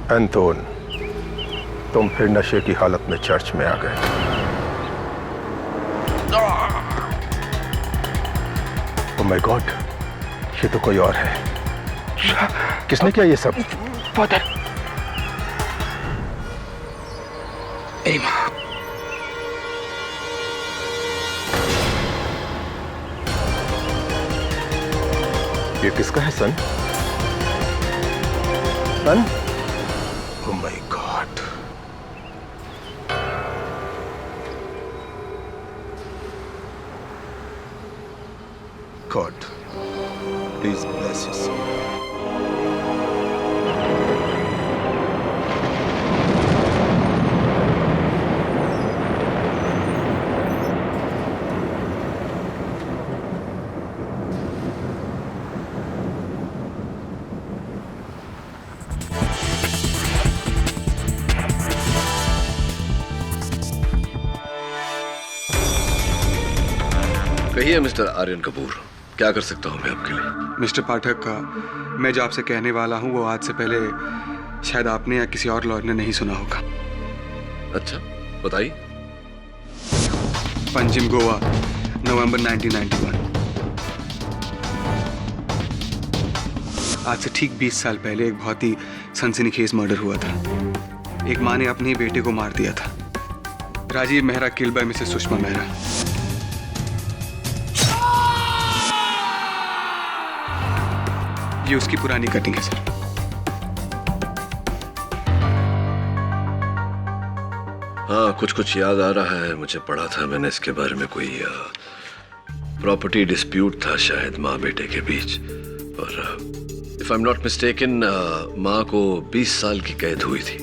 Anton, तुम फिर नशे की हालत में चर्च में आ गए। ओह माय गॉड, ये तो कोई और है। किसने किया ये सब? फादर, मेरी माँ। ये किसका है son? Son? Oh my God. God, please bless your son. कहिए मिस्टर आर्यन कपूर, क्या कर सकता हूं मैं आपके लिए? मिस्टर पाठक, मैं जो आपसे कहने वाला हूं वो आज से पहले शायद आपने या किसी और लॉयर ने नहीं सुना होगा। अच्छा, बताइए। पंजिम, गोवा, नवंबर 1991। आज से ठीक 20 साल पहले एक बहुत ही सनसनीखेज मर्डर हुआ था। एक माँ ने अपने ही बेटे को मार दिया था। Rajeev Mehra killed by Mrs Sushma Mehra. ये उसकी पुरानी कटिंग है सर। हाँ, कुछ कुछ याद आ रहा है, मुझे पढ़ा था मैंने इसके बारे में। कोई प्रॉपर्टी डिस्प्यूट था शायद माँ बेटे के बीच। और if I am not mistaken, माँ को 20 साल की कैद हुई थी।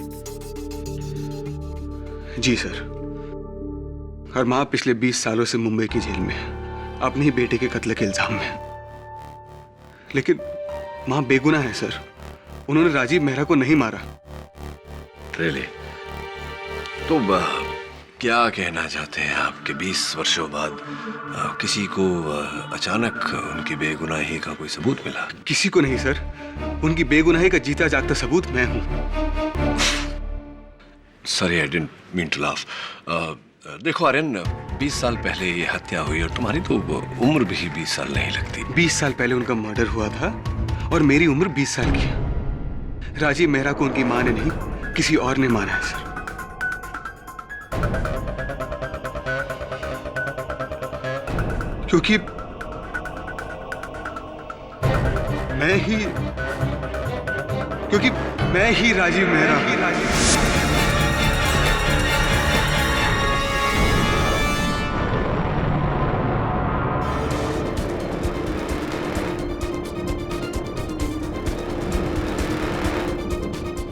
जी सर। और माँ पिछले 20 सालों से मुंबई की जेल में है, अपने ही बेटे के कत्ल के इल्जाम में। लेकिन माँ बेगुनाह है सर। उन्होंने राजीव मेहरा को नहीं मारा। रियली? तो क्या कहना चाहते हैं आप कि 20 वर्षों बाद किसी को अचानक उनकी बेगुनाही का कोई सबूत मिला? किसी को नहीं सर, उनकी बेगुनाही का जीता जागता सबूत मैं हूं। Sorry, I didn't mean to laugh. देखो आर्यन, 20 साल पहले ये हत्या हुई और तुम्हारी तो उम्र भी 20 साल नहीं लगती। 20 साल पहले उनका मर्डर हुआ था और मेरी उम्र 20 साल की है। राजीव मेहरा को उनकी मां ने नहीं, किसी और ने मारा है सर। क्योंकि मैं ही राजीव मेहरा हूं।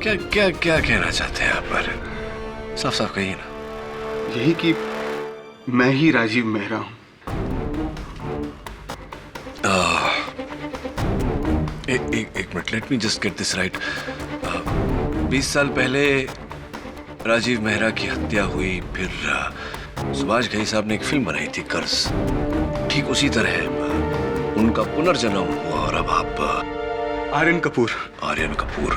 क्या क्या क्या कहना चाहते हैं आप आर्यन? साफ साफ कहिए ना। यही कि मैं ही राजीव मेहरा हूं। एक minute, let me just get this right. 20 साल पहले राजीव मेहरा की हत्या हुई, फिर सुभाष घई साहब ने एक फिल्म बनाई थी कर्ज। ठीक उसी तरह उनका पुनर्जन्म हुआ और अब आप आर्यन कपूर। आर्यन कपूर।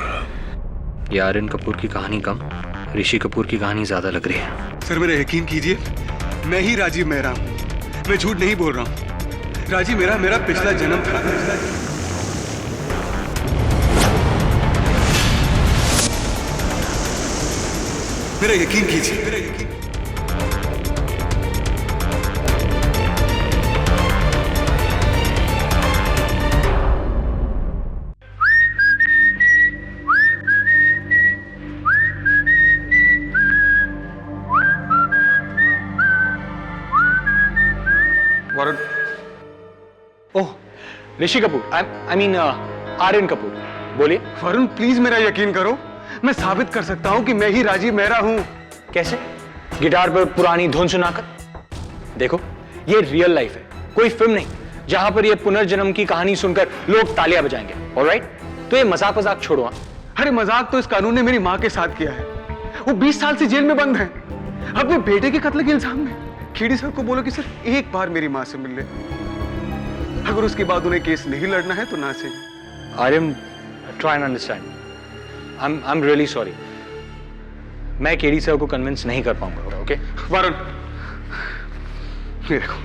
ये आर्यन कपूर की कहानी कम, ऋषि कपूर की कहानी ज्यादा लग रही है। सर मेरा यकीन कीजिए, मैं ही राजीव मेहरा हूं। मैं झूठ नहीं बोल रहा हूं। राजीव मेरा पिछला जन्म था। मेरा यकीन कीजिए, मेरा यकीन। वरुण। ओह, ऋषि कपूर, आई मीन आर्यन कपूर, बोलिए। वरुण प्लीज मेरा यकीन करो, मैं साबित कर सकता हूं कि मैं ही राजीव मेहरा हूं। कैसे? गिटार पर पुरानी धुन सुनाकर? देखो, ये रियल लाइफ है, कोई फिल्म नहीं जहां पर ये पुनर्जन्म की कहानी सुनकर लोग तालियां बजाएंगे। ऑलराइट? तो ये मजाक छोड़ो। अरे मजाक तो इस कानून ने मेरी मां के साथ किया है। वो 20 साल से जेल में बंद है, अपने बेटे के कत्ल के इल्जाम में। खेड़ी साहब को बोलो कि सिर्फ एक बार मेरी मां से मिल ले। अगर उसके बाद उन्हें केस नहीं लड़ना है तो ना से। Aryan, try and understand. I'm really sorry. मैं केडी सर को कन्विंस नहीं कर पाऊंगा, ओके? वरुण, ये देखो,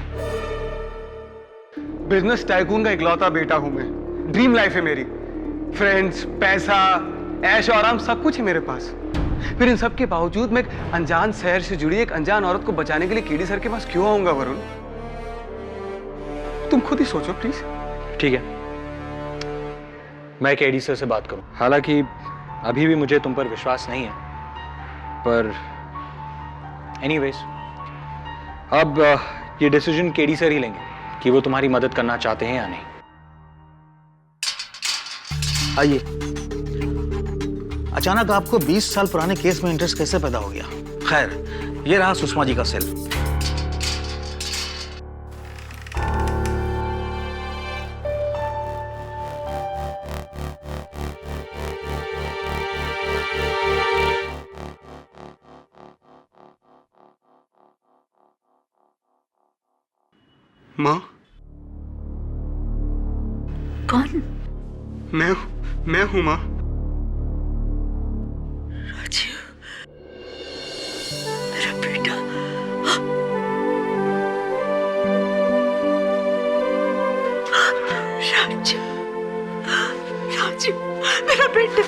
बिजनेस टाइकून का इकलौता बेटा हूं मैं। ड्रीम लाइफ है मेरी, फ्रेंड्स, पैसा, ऐश और आराम सब कुछ है मेरे पास। फिर इन सब के बावजूद मैं एक अनजान शहर से जुड़ी एक अनजान औरत को बचाने के लिए केडी सर के पास क्यों आऊंगा वरुण? तुम खुद ही सोचो प्लीज। ठीक है, मैं केडी सर से बात करूं। हालांकि अभी भी मुझे तुम पर विश्वास नहीं है, पर एनीवेज अब ये डिसीजन केडी सर ही लेंगे कि वो तुम्हारी मदद करना चाहते हैं या नहीं। आइए। अचानक आपको 20 साल पुराने केस में इंटरेस्ट कैसे पैदा हो गया? खैर, ये रहा सुषमा जी का सेल। माँ, कौन? मैं हूं माँ। राजीव, मेरा बेटा। राजीव, राजीव, मेरा बेटा।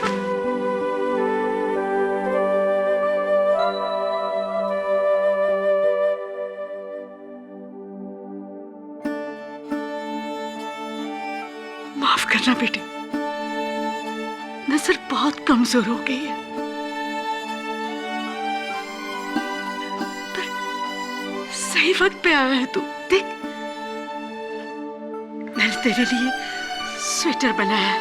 माफ करना बेटे, नजर बहुत कमजोर हो गई है, पर सही वक्त पे आया है तू। देख, मैंने तेरे लिए स्वेटर बनाया है।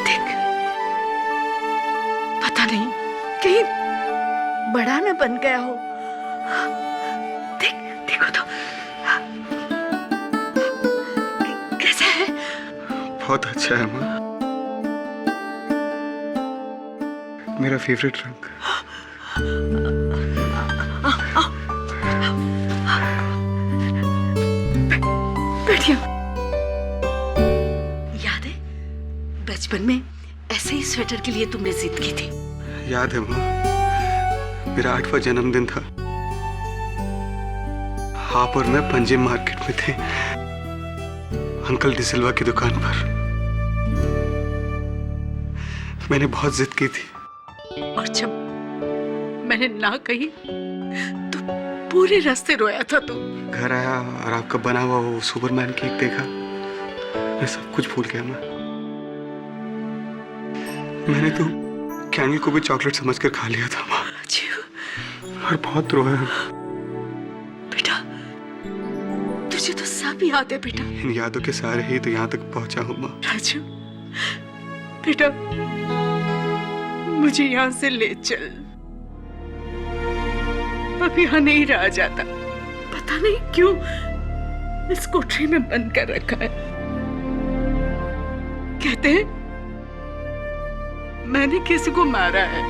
देख, पता नहीं कहीं बड़ा ना बन गया हो। देखो तो, कैसा है? बहुत अच्छा है माँ, मेरा फेवरेट रंग। बैठिए। याद है बचपन में ऐसे ही स्वेटर के लिए तुमने जिद की थी? याद है माँ, मेरा 8वां जन्मदिन था। आप और मैं पंजिम मार्केट में थे, अंकल डिसिल्वा की दुकान पर। मैंने बहुत जिद की थी, और जब मैंने ना कही तो पूरे रास्ते रोया था तू। घर आया और आपका बना हुआ वो सुपरमैन केक देखा, मैं सब कुछ भूल गया। मैंने तो कैंडल को भी चॉकलेट समझकर खा लिया था माँ, और बहुत रोया। बेटा, तुझे तो सब याद है बेटा। इन यादों के सारे ही तो यहाँ तक पहुंचा हूँ माँ। राजू, बेटा, मुझे यहाँ से ले चल। अब यहाँ नहीं रहा जाता। पता नहीं क्यों इस कोठरी में बंद कर रखा है। कहते हैं मैंने किसी को मारा है।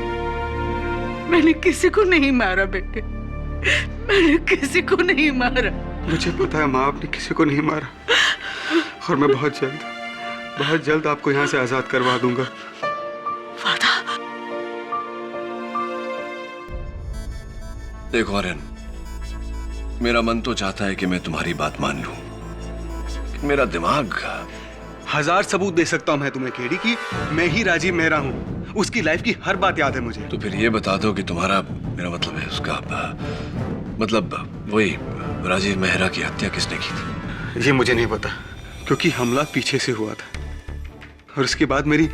मैंने किसी को नहीं मारा बेटे, मैंने किसी को नहीं मारा। मुझे पता है माँ, आपने किसी को नहीं मारा, और मैं बहुत जल्द आपको यहाँ से आजाद करवा दूंगा। वादा? देखो आर्यन, मेरा मन तो चाहता है कि मैं तुम्हारी बात मान लूं, कि मेरा दिमाग। 1000 सबूत दे सकता हूँ मैं तुम्हें केडी की मैं ही राजीव मेहरा हूँ। उसकी लाइफ की हर बात याद है मुझे। तो फिर ये बता दो कि तुम्हारा, मेरा मतलब है उसका, मतलब वही राजीव मेहरा की हत्या किसने की थी? ये मुझे नहीं पता, क्योंक꯫ हमला पीछे से हुआ था, और उसके बाद मेरी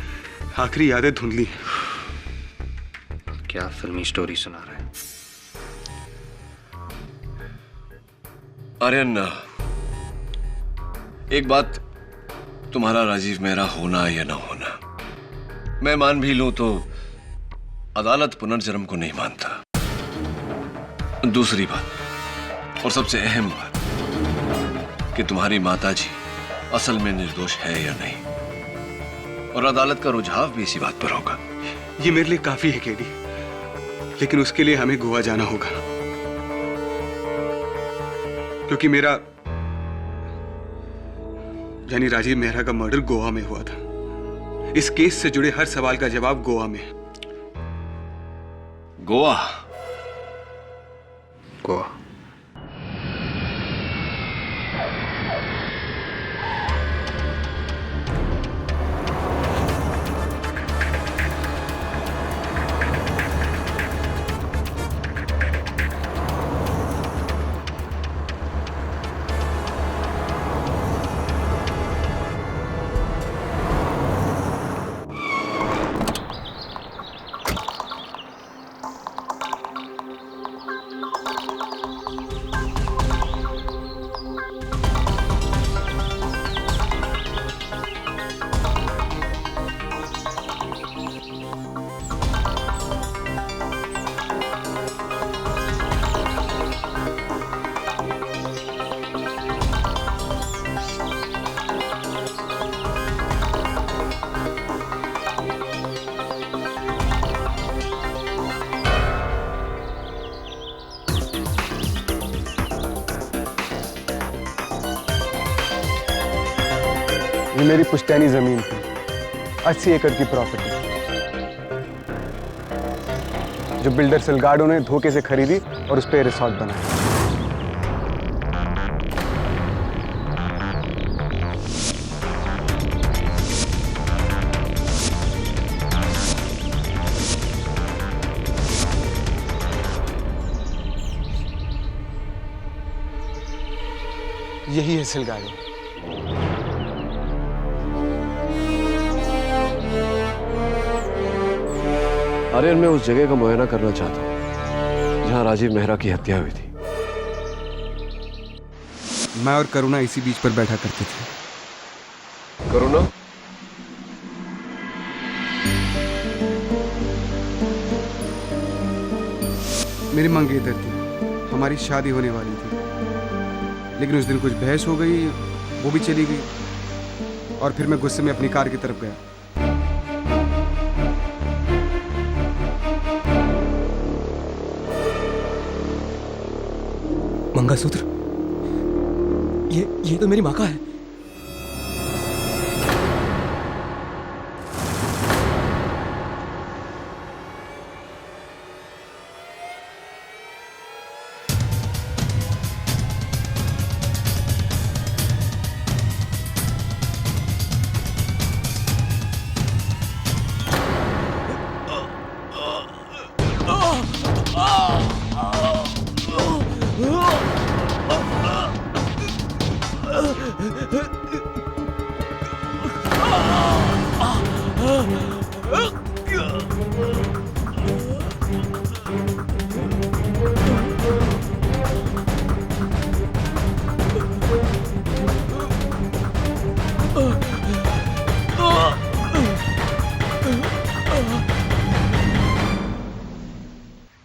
आखिरी यादें धुंधली। क्या फिल्मी स्टोरी सुना रहे हैं? आर्यन, एक बात, तुम्हारा राजीव मेहरा होना या ना होना, मैं मान भी लूं तो अदालत पुनर्जन्म को नहीं मानता। दूसरी बात, और सबसे अहम बात, कि तुम्हारी माताजी असल में निर्दोष है या नहीं, और अदालत का रुझाव भी इसी बात पर होगा। ये मेरे लिए काफी है केडी, लेकिन उसके लिए हमें गोवा जाना होगा, क्योंकि मेरा यानी राजीव मेहरा का मर्डर गोवा में हुआ था। इस केस से जुड़े हर सवाल का जवाब गोवा में। गोवा? गोवा। ये मेरी पुश्तैनी जमीन थी, 80 एकड़ की प्रॉपर्टी, जो बिल्डर सिलगाडो ने धोखे से खरीदी और उस पर रिसोर्ट बनाया। यही है सिलगाडो। आर्यन, मैं उस जगह का मुआयना करना चाहता हूँ जहाँ राजीव मेहरा की हत्या हुई थी। मैं और करुणा इसी बीच पर बैठा करते थे। करुणा? मेरी मंगेतर थी, हमारी शादी होने वाली थी, लेकिन उस दिन कुछ बहस हो गई, वो भी चली गई और फिर मैं गुस्से में अपनी कार की तरफ गया। मंगलसूत्र? ये तो मेरी माँ का है।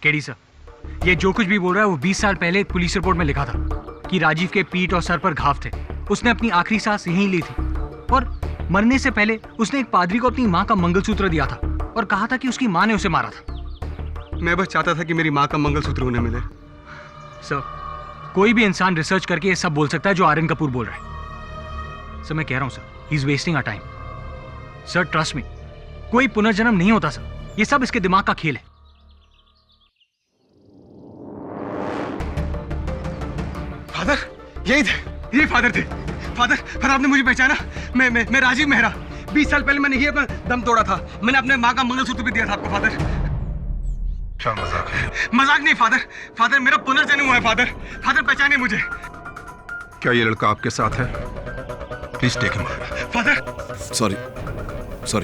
केडी सर, ये जो कुछ भी बोल रहा है वो 20 साल पहले पुलिस रिपोर्ट में लिखा था कि राजीव के पीठ और सर पर घाव थे। उसने अपनी आखिरी सांस यहीं ली थी और मरने से पहले उसने एक पादरी को अपनी माँ का मंगलसूत्र दिया था और कहा था कि उसकी माँ ने उसे मारा था। मैं बस चाहता था कि मेरी माँ का मंगलसूत्र उन्हें मिले। सर, कोई भी इंसान रिसर्च करके ये सब बोल सकता है जो आर्यन कपूर बोल रहा है। सर, मैं कह रहा हूँ sir, he is wasting our time. Sir, trust me, कोई पुनर्जन्म नहीं होता सर, ये सब इसके दिमाग का खेल है। फादर, यही थे, ये फादर थे। फादर आपने मुझे पहचाना? मैं राजीव मेहरा। 20 साल पहले मैंने ये अपना दम तोड़ा था। मैंने अपने माँ का मंगलसूत्र भी दिया था आपको फादर। क्या मजाक है? मजाक नहीं फादर मेरा पुनर्जन्म हुआ है फादर पहचाने मुझे। क्या ये लड़का आपके साथ है? Please take him. Father sorry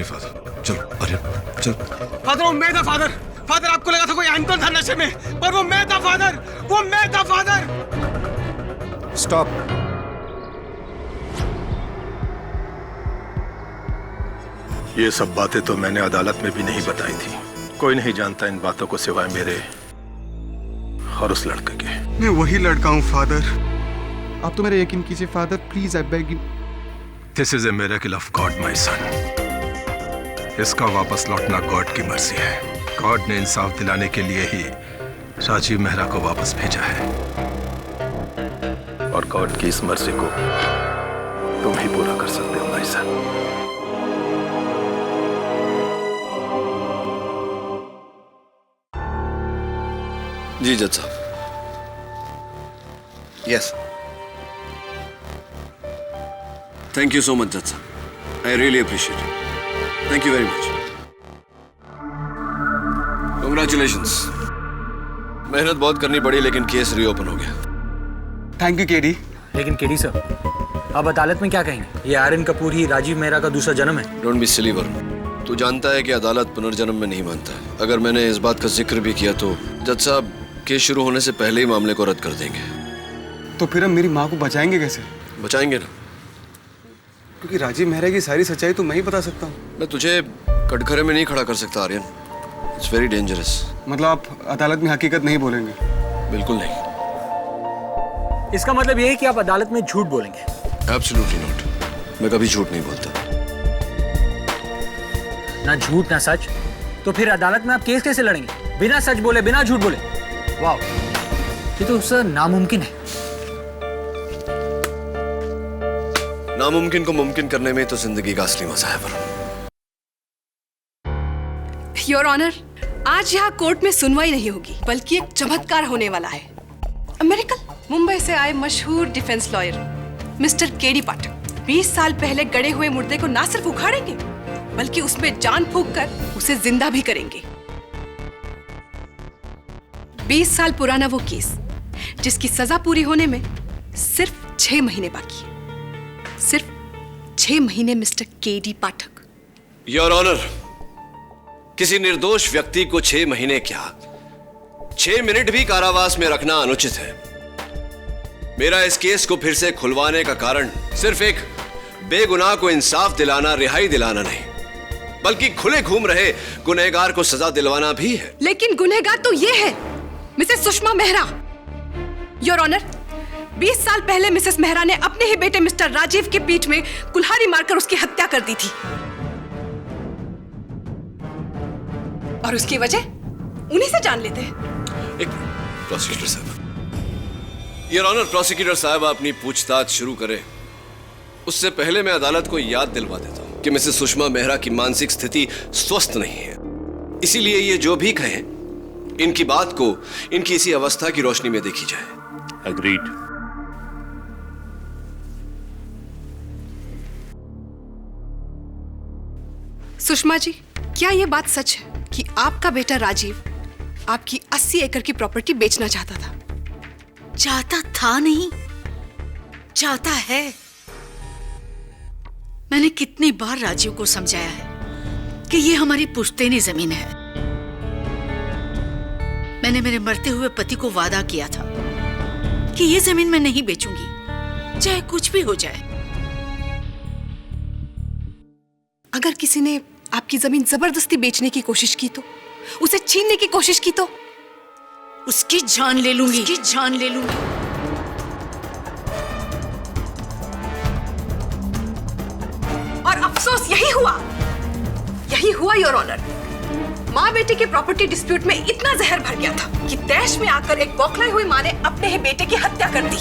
father, चलो अरे चल। फादर, वो मैं था फादर आपको लगा था कोई अंकल था नशे में, पर वो मैं था फादर। स्टॉप। ये सब बातें तो मैंने अदालत में भी नहीं बताई थी। कोई नहीं जानता इन बातों को सिवाय मेरे और उस लड़के के। मैं वही लड़का हूँ फादर, आप तो मेरा यकीन कीजिए father, please I beg you. This is a miracle of God my son. इसका वापस लौटना गॉड की मर्जी है। गॉड ने इंसाफ दिलाने के लिए ही राजीव मेहरा को वापस भेजा है और गॉड की इस मर्जी को तुम ही पूरा कर सकते हो भाई साहब। जी जज साहब। Yes, thank you so much जज साहब, I really appreciate it, thank you very much. Congratulations, मेहनत बहुत करनी पड़ी लेकिन केस रीओपन हो गया। Thank you KD. लेकिन केडी सर, अब अदालत में क्या कहेंगे? ये आर्यन कपूर ही राजीव मेहरा का दूसरा जन्म है। डोंट बी सिली वरुण, तू जानता है कि अदालत पुनर्जन्म में नहीं मानता है। अगर मैंने इस बात का जिक्र भी किया तो जज साहब केस शुरू होने से पहले ही मामले को रद्द कर देंगे। तो फिर हम मेरी माँ को बचाएंगे कैसे? बचाएंगे ना, क्योंकि राजीव मेहरा की सारी सच्चाई तो मैं ही बता सकता हूँ। मैं तुझे कटघरे में नहीं खड़ा कर सकता आर्यन, इट्स वेरी डेंजरस। मतलब आप अदालत में हकीकत नहीं बोलेंगे? बिल्कुल नहीं। इसका मतलब ये है कि आप अदालत में झूठ बोलेंगे? एब्सोल्युटली नॉट, मैं कभी झूठ नहीं बोलता। ना झूठ ना सच, तो फिर अदालत में आप केस कैसे लड़ेंगे? बिना सच बोले, बिना झूठ बोले? वाह, ये तो सर नामुमकिन है। नामुमकिन को मुमकिन करने में तो जिंदगी का असली मजा है वरुण। योर ऑनर, आज यहाँ कोर्ट में सुनवाई नहीं होगी बल्कि एक चमत्कार होने वाला है। अमेरिकन मुंबई से आए मशहूर डिफेंस लॉयर मिस्टर केडी पाठक 20 साल पहले गड़े हुए मुर्दे को ना सिर्फ उखाड़ेंगे बल्कि उसमें जान फूंक कर उसे जिंदा भी करेंगे। 20 साल पुराना वो केस जिसकी सजा पूरी होने में सिर्फ 6 महीने बाकी है। सिर्फ 6 महीने mister KD Pathak. Your honour, किसी निर्दोष व्यक्ति को 6 महीने क्या 6 मिनट भी कारावास में रखना अनुचित है। मेरा इस केस को फिर से खुलवाने का कारण सिर्फ एक बेगुनाह को इंसाफ दिलाना, रिहाई दिलाना नहीं, बल्कि खुले घूम रहे गुनहगार को सजा दिलवाना भी है। लेकिन गुनहगार तो ये है Mrs Sushma Mehra. Your honour, 20 साल पहले मिसेस मेहरा ने अपने ही बेटे मिस्टर राजीव की पीठ में कुल्हाड़ी मारकर उसकी हत्या कर दी थी और उसकी वजह उन्हीं से जान लेते हैं। एक प्रोसिक्यूटर साहब, योर ऑनर, प्रोसिक्यूटर साहब अपनी पूछताछ शुरू करें उससे पहले मैं अदालत को याद दिलवा देता हूं कि मिसेस सुषमा मेहरा की मानसिक स्थिति स्वस्थ नहीं है। इसीलिए ये जो भी कहें, इनकी बात को इनकी इसी अवस्था की रोशनी में देखी जाए। अग्रीड। सुषमा जी, क्या यह बात सच है कि आपका बेटा राजीव आपकी 80 एकड़ की प्रॉपर्टी बेचना चाहता था? चाहता था नहीं, चाहता है। मैंने कितनी बार राजीव को समझाया है कि ये हमारी पुश्तैनी जमीन है। मैंने मेरे मरते हुए पति को वादा किया था कि ये जमीन मैं नहीं बेचूंगी, चाहे कुछ भी हो जाए। अगर किसी ने आपकी जमीन जबरदस्ती बेचने की कोशिश की तो, उसे छीनने की कोशिश की तो? उसकी जान ले लूंगी, उसकी जान ले लूंगी। और अफसोस यही हुआ योर ऑनर। माँ बेटे के प्रॉपर्टी डिस्प्यूट में इतना जहर भर गया था कि तैश में आकर एक बौखलाई हुई माँ ने अपने ही बेटे की हत्या कर दी।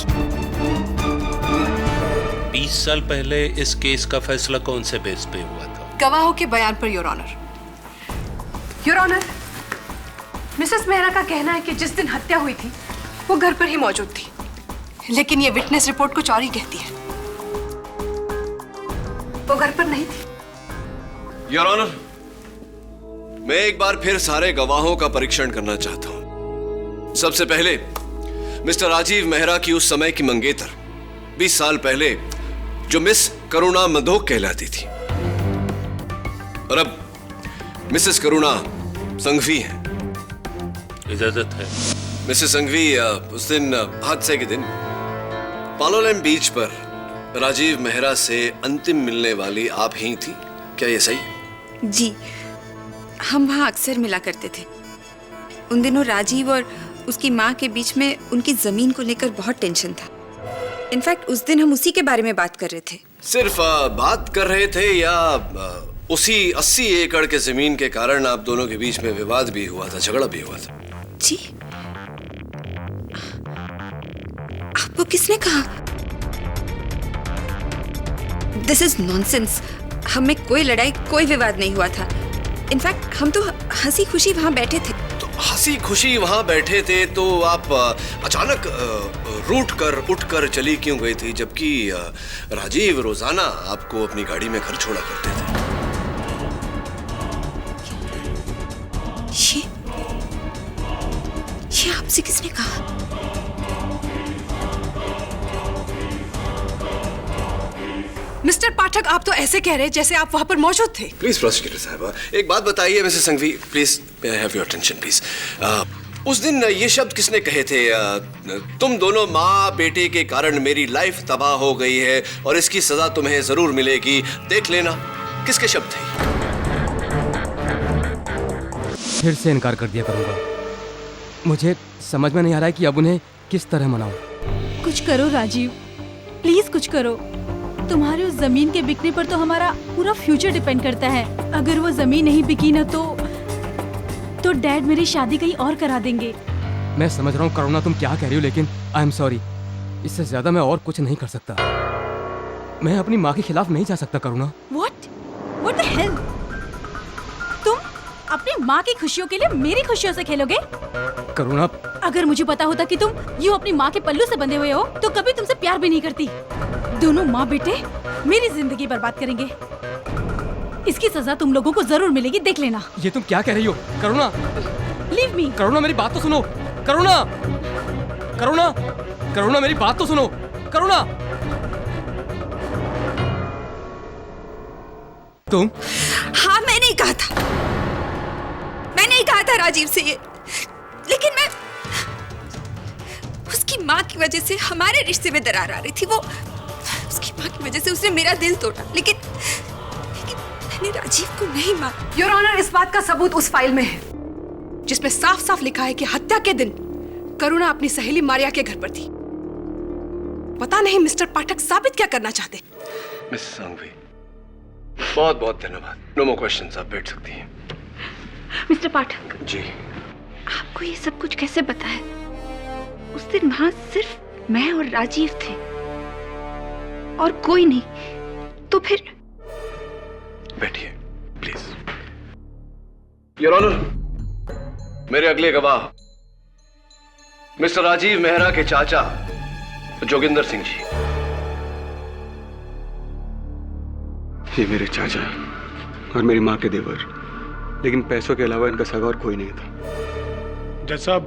20 साल पहले इस केस का फैसला कौन से बेस पे हुआ था? गवाहों के बयान पर your honour. Your honour, Mrs Mehra का कहना है कि जिस दिन हत्या हुई थी वो घर पर ही मौजूद थी, लेकिन ये विटनेस रिपोर्ट कुछ और ही कहती है। वो घर पर नहीं थी। योर ऑनर, मैं एक बार फिर सारे गवाहों का परीक्षण करना चाहता हूं। सबसे पहले मिस्टर राजीव मेहरा की उस समय की मंगेतर 20 साल पहले जो मिस करुणा मधोक कहलाती थी और अब मिसेस करुणा संघवी है। इजाजत है। मिसेस संघवी, उस दिन हादसे के दिन पालोलेम बीच पर राजीव मेहरा से अंतिम मिलने वाली आप ही थी, क्या ये सही? जी, हम वहाँ अक्सर मिला करते थे। उन दिनों राजीव और उसकी माँ के बीच में उनकी जमीन को लेकर बहुत टेंशन था। इनफैक्ट उस दिन हम उसी के बारे में बात कर रहे थे। सिर्फ बात कर रहे थे या उसी 80 एकड़ के जमीन के कारण आप दोनों के बीच में विवाद भी हुआ था, झगड़ा भी हुआ था? जी, आपको किसने कहा? This is nonsense. हम में कोई लड़ाई कोई विवाद नहीं हुआ था। इनफैक्ट हम तो हंसी खुशी वहाँ बैठे थे। तो हंसी खुशी वहाँ बैठे थे तो आप अचानक उठ कर चली क्यों गई थी, जबकि राजीव रोजाना आपको अपनी गाड़ी में घर छोड़ा करते थे? ये आपसे किसने कहा? मिस्टर पाठक, आप तो ऐसे कह रहे जैसे आप वहां पर मौजूद थे। प्लीज प्रोसिक्यूटर साहब, एक बात बताइए Mrs Sanghvi, please may I have your attention please. उस दिन ये शब्द किसने कहे थे, तुम दोनों माँ बेटे के कारण मेरी लाइफ तबाह हो गई है और इसकी सजा तुम्हें जरूर मिलेगी, देख लेना। किसके शब्द थे? फिर से इनकार कर दिया करूंगा। मुझे समझ में नहीं आ रहा है कि अब उन्हें किस तरह मनाऊं। कुछ करो राजीव, प्लीज कुछ करो। तुम्हारे उस जमीन के बिकने पर तो हमारा पूरा फ्यूचर डिपेंड करता है। अगर वो जमीन नहीं बिकी ना तो डैड मेरी शादी कहीं और करा देंगे। मैं समझ रहा हूँ करुणा तुम क्या कह रही हो, लेकिन आई एम सॉरी, इससे ज्यादा मैं और कुछ नहीं कर सकता। मैं अपनी माँ के खिलाफ नहीं जा सकता करुणा। What the hell? तुम अपनी माँ की खुशियों के लिए मेरी खुशियों से खेलोगे? करुणा, अगर मुझे पता होता कि तुम यूं अपनी माँ के पल्लू से बंधे हुए हो तो कभी तुमसे प्यार भी नहीं करती। दोनों माँ बेटे मेरी जिंदगी बर्बाद करेंगे। इसकी सजा तुम लोगों को जरूर मिलेगी, देख लेना। ये तुम क्या कह रही हो करुणा? Leave me. करुणा मेरी बात तो सुनो। करुणा, करुणा, करुणा मेरी बात तो सुनो। करुणा, तुम? हाँ, मैंने ही कहा था राजीव से ये, लेकिन मैं उसकी माँ की वजह से हमारे रिश्ते में दरार आ रही थी। वो उसकी माँ की वजह से उसने मेरा दिल तोड़ा, लेकिन मैंने राजीव को नहीं मारा। योर ऑनर, इस बात का सबूत उस फाइल में है जिसमें साफ साफ लिखा है कि हत्या के दिन करुणा अपनी सहेली मारिया के घर पर थी। पता नहीं मिस्टर पाठक साबित क्या करना चाहते। मिस संघवी, बहुत बहुत धन्यवाद। नो मोर क्वेश्चंस, आप बैठ सकती हैं। मिस्टर पाठक जी, आपको ये सब कुछ कैसे पता है? उस दिन वहां सिर्फ मैं और राजीव थे और कोई नहीं, तो फिर? बैठिए प्लीज। योर ऑनर, मेरे अगले गवाह मिस्टर राजीव मेहरा के चाचा जोगिंदर सिंह जी। ये मेरे चाचा और मेरी माँ के देवर, लेकिन पैसों के अलावा इनका सगा और कोई नहीं था। जज साहब,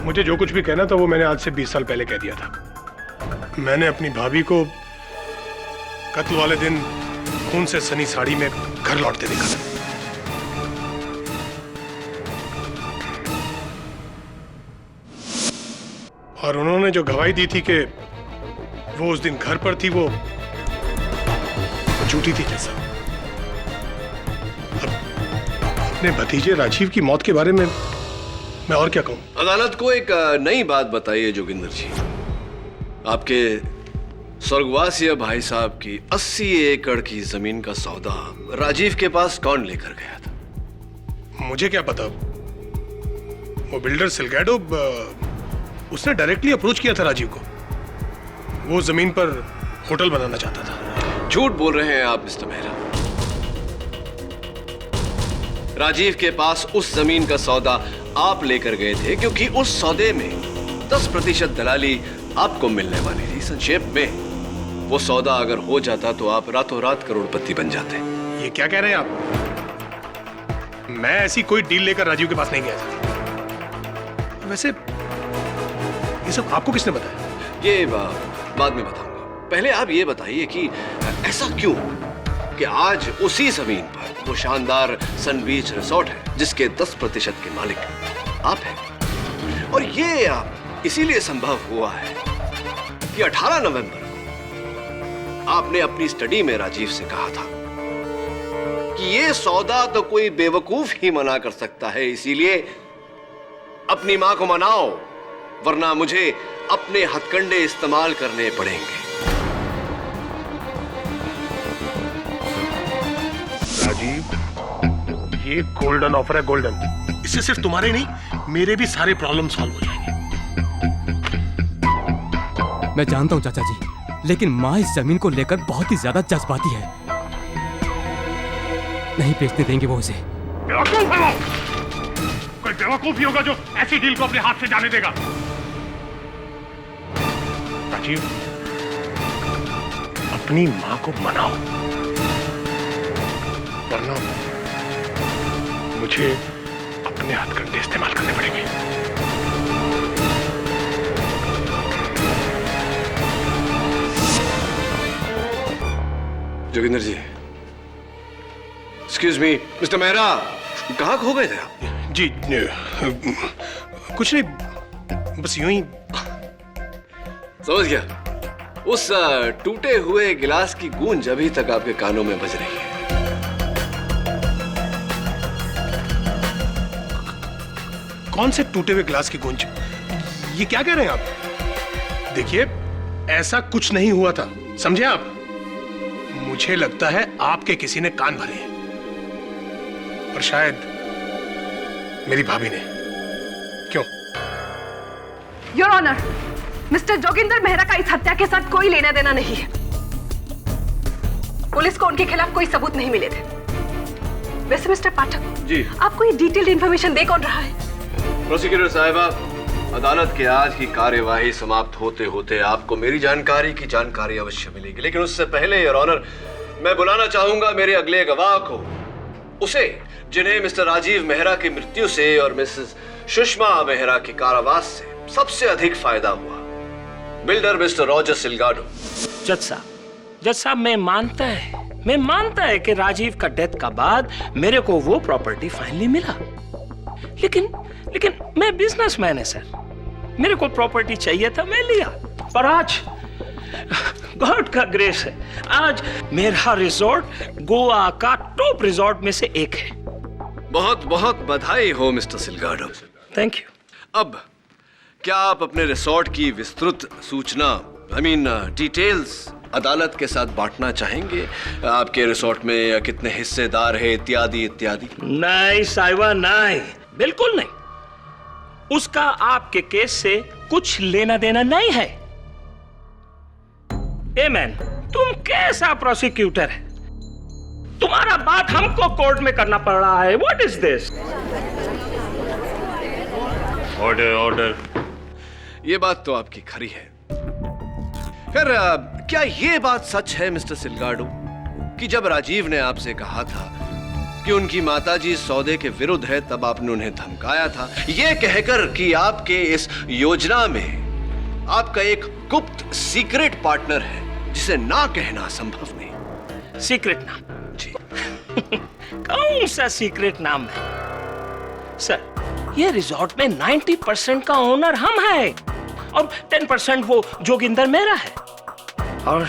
मुझे जो कुछ भी कहना था वो मैंने आज से 20 साल पहले कह दिया था। मैंने अपनी भाभी को कत्ल वाले दिन खून से सनी साड़ी में घर लौटते देखा था। और उन्होंने जो गवाही दी थी कि वो उस दिन घर पर थी, वो झूठी थी। जैसा अपने भतीजे राजीव की मौत के बारे में मैं और क्या कहूं? अदालत को एक नई बात बताइए जोगिंदर जी। आपके स्वर्गवासी भाई साहब की 80 एकड़ की जमीन का सौदा राजीव के पास कौन लेकर गया था? मुझे क्या पता। वो बिल्डर सिलगैडो, उसने डायरेक्टली अप्रोच किया था राजीव को। वो जमीन पर होटल बनाना चाहता था। झूठ बोल रहे हैं आप मिस्टर मेहरा। राजीव के पास उस जमीन का सौदा आप लेकर गए थे क्योंकि उस सौदे में 10% दलाली आपको मिलने वाली थी। संक्षेप में, वो सौदा अगर हो जाता तो आप रातों रात करोड़पति बन जाते। ये क्या कह रहे हैं आप? मैं ऐसी कोई डील लेकर राजीव के पास नहीं गया था। वैसे ये सब आपको किसने बताया? ये बाद में बताऊंगा। पहले आप ये बताइए कि ऐसा क्यों कि आज उसी जमीन पर वो शानदार सन बीच रिसोर्ट है जिसके 10% के मालिक आप हैं। और ये इसीलिए संभव हुआ है कि 18 नवंबर को आपने अपनी स्टडी में राजीव से कहा था कि ये सौदा तो कोई बेवकूफ ही मना कर सकता है, इसीलिए अपनी मां को मनाओ, वरना मुझे अपने हथकंडे इस्तेमाल करने पड़ेंगे। राजीव, ये गोल्डन ऑफर है, गोल्डन। इससे सिर्फ तुम्हारे नहीं, मेरे भी सारे प्रॉब्लम सॉल्व हो जाएंगे। मैं जानता हूं चाचा जी, लेकिन माँ इस जमीन को लेकर बहुत ही ज्यादा जज्बाती है। नहीं बेचने देंगे वो उसे। बेवकूफ है वो। कोई बेवकूफ ही होगा जो ऐसी डील को अपने हाथ से जाने देगा। राजीव, अपनी मां को मनाओ, वरना मुझे अपने हथकंडे इस्तेमाल करने पड़ेंगे। जोगिंदर जी, एक्सक्यूज मी, मिस्टर मेहरा, कहाँ खो गए थे आप? जी कुछ नहीं, बस यूं ही। समझ गया। उस टूटे हुए गिलास की गूंज अभी तक आपके कानों में बज रही है। कौन से टूटे हुए गिलास की गूंज? ये क्या कह रहे हैं आप? देखिए, ऐसा कुछ नहीं हुआ था, समझे आप? मुझे लगता है आपके किसी ने कान भरे हैं, और शायद मेरी भाभी ने। क्यों? Your honour, Mr Joginder Mehra का इस हत्या के साथ कोई लेना देना नहीं है। पुलिस को उनके खिलाफ कोई सबूत नहीं मिले थे। वैसे मिस्टर पाठक जी, आपको ये डिटेल्ड इंफॉर्मेशन दे कौन रहा है? प्रोसिक्यूटर साहिबा, अदालत के आज की कार्यवाही समाप्त होते होते आपको मेरी जानकारी की जानकारी अवश्य मिलेगी, लेकिन उससे पहले योर ऑनर, मैं बुलाना चाहूंगा मेरे अगले गवाह को, उसे जिन्हें मिस्टर राजीव मेहरा की मृत्यु से और मिसेस सुषमा मेहरा के कारावास से सबसे अधिक फायदा हुआ, बिल्डर मिस्टर रॉजर सिलगाडो। जज साहब, मैं मानता है कि राजीव का डेथ का बाद मेरे को वो प्रॉपर्टी फाइनली मिला, लेकिन मैं बिजनेसमैन है सर, मेरे को प्रॉपर्टी चाहिए था, मैं लिया। पर आज गॉड का ग्रेस है, आज मेरा रिजॉर्ट गोवा का टॉप रिजॉर्ट में से एक है। बहुत बहुत बधाई हो मिस्टर सिलगाडो। Thank you. अब क्या आप अपने रिसोर्ट की विस्तृत सूचना, डिटेल्स अदालत के साथ बांटना चाहेंगे? आपके रिसोर्ट में कितने हिस्सेदार हैं, इत्यादि इत्यादि? नहीं साहिबा, नहीं, बिल्कुल नहीं। उसका आपके केस से कुछ लेना देना नहीं है। ए मैन, तुम कैसा प्रोसिक्यूटर है? तुम्हारा बात हमको कोर्ट में करना पड़ रहा है। What is this? ऑर्डर। ये बात तो आपकी खरी है। फिर क्या ये बात सच है मिस्टर सिलगाडो कि जब राजीव ने आपसे कहा था कि उनकी माताजी सौदे के विरुद्ध है, तब आपने उन्हें धमकाया था, ये कहकर कि आपके इस योजना में आपका एक गुप्त सीक्रेट पार्टनर है जिसे ना कहना संभव नहीं? सीक्रेट नाम? जी। कौन सा सीक्रेट नाम है सर? ये रिजॉर्ट में 90% का ओनर हम हैं और 10% वो जोगिंदर मेहरा है। और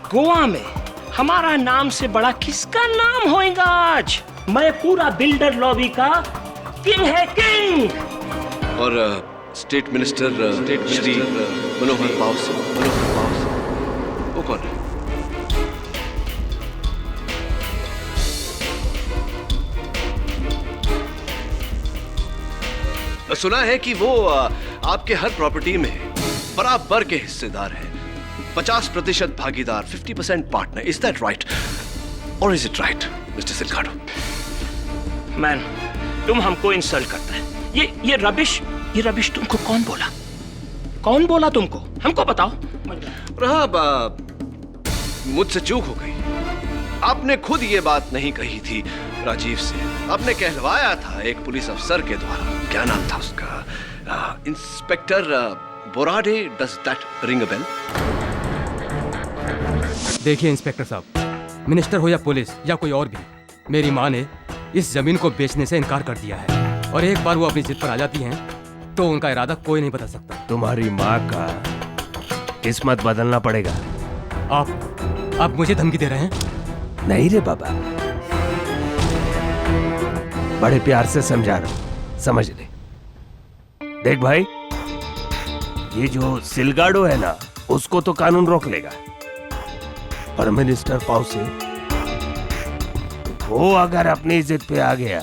गोवा में हमारा नाम से बड़ा किसका नाम होएगा आज? मैं पूरा बिल्डर लॉबी का किंग है, किंग। और स्टेट मिनिस्टर श्री मनोहर पावसे, वो कौन है? सुना है कि वो आपके हर प्रॉपर्टी में बराबर के हिस्सेदार हैं, 50% भागीदार, 50% पार्टनर। इज दैट राइट और is it right mister Silgado? Man, तुम हमको इंसल्ट करता है। ये रबिश तुमको कौन बोला? कौन बोला तुमको? हमको बताओ। मुझसे चूक हो गई। आपने खुद ये बात नहीं कही थी राजीव से, आपने कहलवाया था एक पुलिस अफसर के द्वारा। क्या नाम था उसका? Inspector Borade. Does that ring a bell? देखिए इंस्पेक्टर साहब, मिनिस्टर हो या पुलिस या कोई और भी, मेरी माँ ने इस जमीन को बेचने से इनकार कर दिया है, और एक बार वो अपनी जिद पर आ जाती हैं तो उनका इरादा कोई नहीं बता सकता। तुम्हारी माँ का किस्मत बदलना पड़ेगा। आप मुझे धमकी दे रहे हैं? नहीं रे बाबा, बड़े प्यार से समझा रहा हूं, समझ ले। देख भाई, ये जो सिलगाडो है ना, उसको तो कानून रोक लेगा, पर मिनिस्टर पाउसे, वो अगर अपनी जिद पे आ गया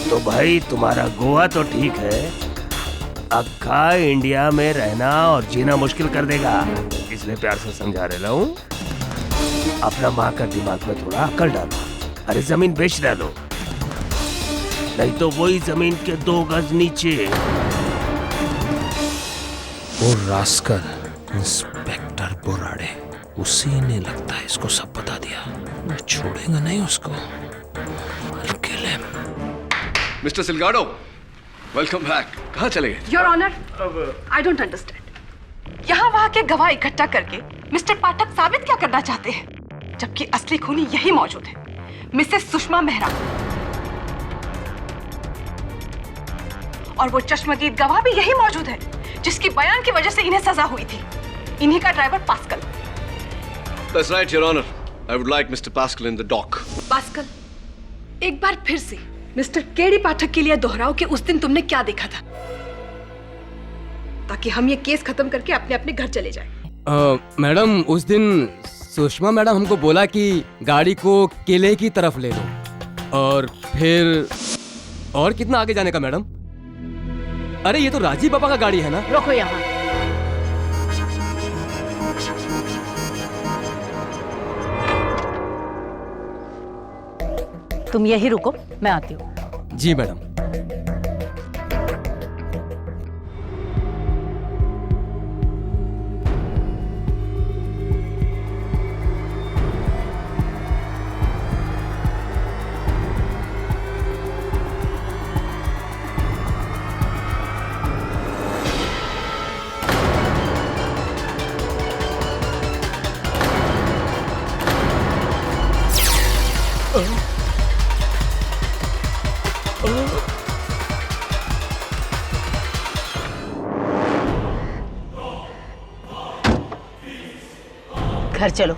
तो भाई तुम्हारा गोवा तो ठीक है, अक्खा इंडिया में रहना और जीना मुश्किल कर देगा, इसलिए प्यार से समझा रहा हूँ। अपना माँ का दिमाग में थोड़ा अक्ल डालो। अरे जमीन बेच डालो, नहीं तो वही जमीन के 2 गज नीचे। वो रास्कल इंस्पेक्टर बोराड़े, उसी ने लगता है इसको सब बता दिया। मैं छोड़ेगा नहीं उसको। Mister Silgado, welcome back. कहाँ चले गए? Your honour, I don't understand. यहाँ वहाँ के गवाह इकट्ठा करके मिस्टर पाठक साबित क्या करना चाहते हैं, जबकि असली खूनी यही मौजूद है, मिसेस सुषमा मेहरा। और वो चश्मदीद गवाह भी यही मौजूद है, जिसकी बयान की वजह से इन्हें सजा हुई थी, इन्हीं का driver pascal. That's right, Your Honor. I would like Mr. Pascal in the dock. Pascal, एक बार फिर से मिस्टर केडी पाठक के लिए दोहराओ कि उस दिन तुमने क्या देखा था, ताकि हम ये केस खत्म करके अपने अपने घर चले जाएं। मैडम, उस दिन सुषमा मैडम हमको बोला कि गाड़ी को किले की तरफ ले लो, और फिर और कितना आगे जाने का मैडम? अरे ये तो राजीव पापा का गाड़ी है ना? रुको यहाँ। तुम यही रुको, मैं आती हूँ। जी मैडम। घर चलो।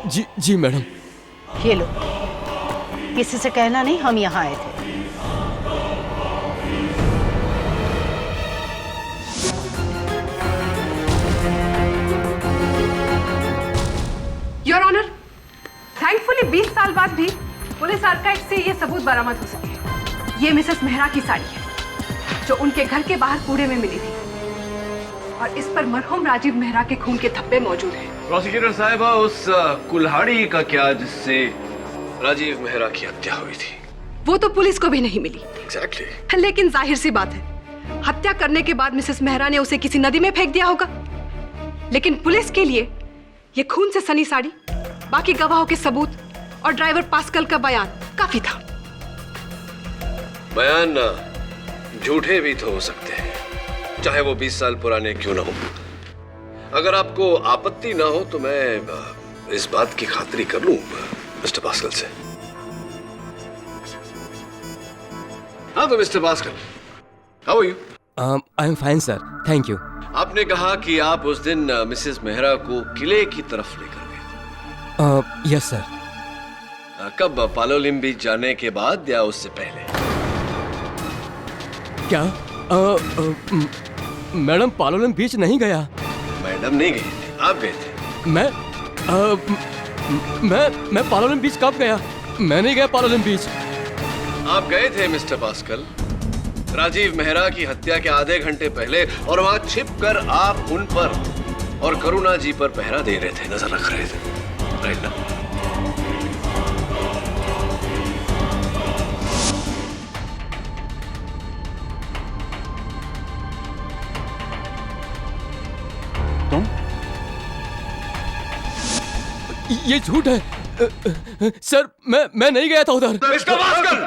जी जी मैडम। ये लो, किसी से कहना नहीं हम यहाँ आए थे। योर ऑनर, थैंकफुली 20 साल बाद भी पुलिस आर्काइव से ये सबूत बरामद हो सके। ये मिसेस मेहरा की साड़ी है, जो उनके घर के बाहर कूड़े में मिली थी, और इस पर मरहूम राजीव मेहरा के खून के धब्बे मौजूद हैं। प्रोसिक्यूटर साहिबा, उस कुल्हाड़ी का क्या जिससे राजीव मेहरा की हत्या हुई थी? वो तो पुलिस को भी नहीं मिली। Exactly. लेकिन जाहिर सी बात है, हत्या करने के बाद मिसेस मेहरा ने उसे किसी नदी में फेंक दिया होगा। लेकिन पुलिस के लिए ये खून से सनी साड़ी, बाकी गवाहों के सबूत और ड्राइवर पास्कल का बयान काफी था। बयान झूठे भी तो हो सकते हैं, चाहे वो 20 साल पुराने क्यों ना हो। अगर आपको आपत्ति ना हो तो मैं इस बात की खातिरी कर लूं मिस्टर पास्कल से। हाँ तो Mr Pascal, how are you? I am fine sir, thank you. आपने कहा कि आप उस दिन मिसेस मेहरा को किले की तरफ लेकर गए थे। Yes sir. कब? पालोलिम बीच जाने के बाद या उससे पहले? क्या? मैडम, पालोलिम बीच नहीं गया। मैडम नहीं गई थी, आप गए थे। मैं पालोलिम बीच कब गया? मैं नहीं गया पालोलिम बीच। आप गए थे मिस्टर पास्कल, राजीव मेहरा की हत्या के आधे घंटे पहले, और वहां छिपकर आप उन पर और करुणा जी पर पहरा दे रहे थे, नजर रख रहे थे, राइट ना? तुम? ये झूठ है सर, मैं नहीं गया था उधर। मिस्टर पास्कल,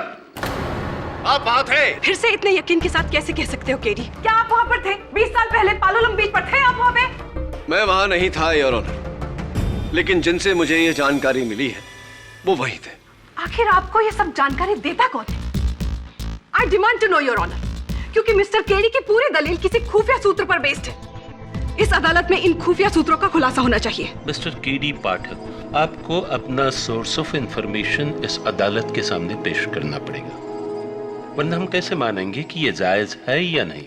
आप वहां थे? फिर से इतने यकीन के साथ कैसे कह सकते हो केडी? क्या आप वहाँ पर थे? 20 साल पहले पालोलिम बीच पर थे आप वहाँ पे? मैं वहां नहीं था योर ऑनर, लेकिन जिनसे मुझे ये जानकारी मिली है वो वही थे। आखिर आपको ये सब जानकारी देता कौन है? I demand to know your honour, क्योंकि मिस्टर केडी की पूरी दलील किसी खुफिया सूत्र पर बेस्ड है। इस अदालत में इन खुफिया सूत्रों का खुलासा होना चाहिए। मिस्टर केडी पाठक, आपको अपना सोर्स ऑफ इंफॉर्मेशन इस अदालत के सामने पेश करना पड़ेगा, वरना हम कैसे मानेंगे कि ये जायज है या नहीं।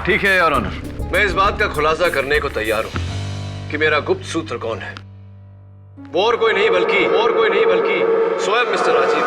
ठीक है योर ऑनर, मैं इस बात का खुलासा करने को तैयार हूं कि मेरा गुप्त सूत्र कौन है। वो और कोई नहीं बल्कि स्वयं मिस्टर राजीव।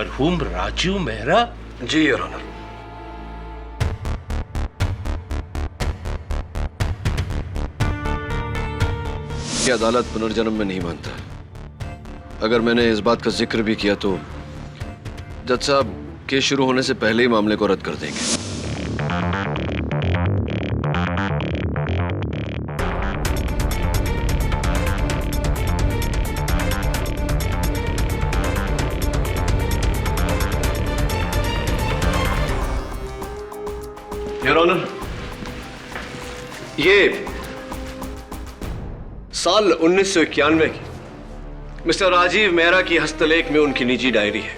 मरहूम राजीव मेहरा? जी योर ऑनर। ये अदालत पुनर्जन्म में नहीं मानता। अगर मैंने इस बात का जिक्र भी किया तो जज साहब केस शुरू होने से पहले ही मामले को रद्द कर देंगे। योर ऑनर, ये साल 1991 की मिस्टर राजीव मेहरा की हस्तलेख में उनकी निजी डायरी है,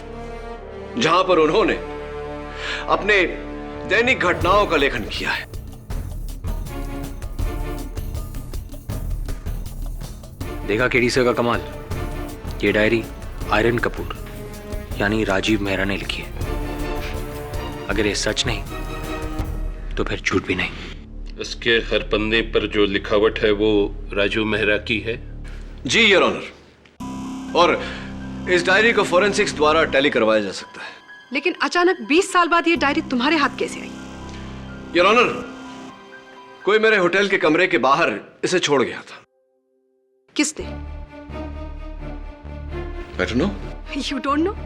जहां पर उन्होंने अपने दैनिक घटनाओं का लेखन किया है। देखा केडी सर का कमाल। ये डायरी आयरन कपूर यानी राजीव मेहरा ने लिखी है। अगर ये सच नहीं तो फिर झूठ भी नहीं। इसके हर पन्ने पर जो लिखावट है वो राजीव मेहरा की है? जी योर ऑनर, और इस डायरी को फोरेंसिक्स द्वारा टैली करवाया जा सकता है। लेकिन अचानक 20 साल बाद ये डायरी तुम्हारे हाथ कैसे आई? योर ऑनर, कोई मेरे होटल के कमरे के बाहर इसे छोड़ गया था। किसने? I don't know। You don't know?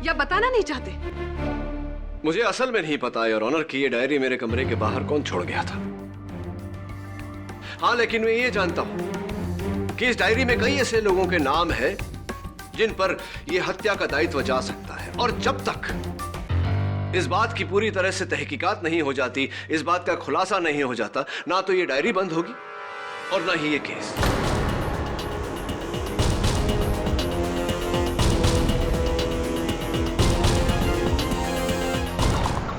या बताना नहीं चाहते? मुझे असल में नहीं पता योर ऑनर कि ये डायरी मेरे कमरे के बाहर कौन छोड़ गया था। हाँ, लेकिन मैं ये जानता हूं कि इस डायरी में कई ऐसे लोगों के नाम हैं जिन पर यह हत्या का दायित्व जा सकता है, और जब तक इस बात की पूरी तरह से तहकीकात नहीं हो जाती, इस बात का खुलासा नहीं हो जाता, ना तो ये डायरी बंद होगी और ना ही ये केस।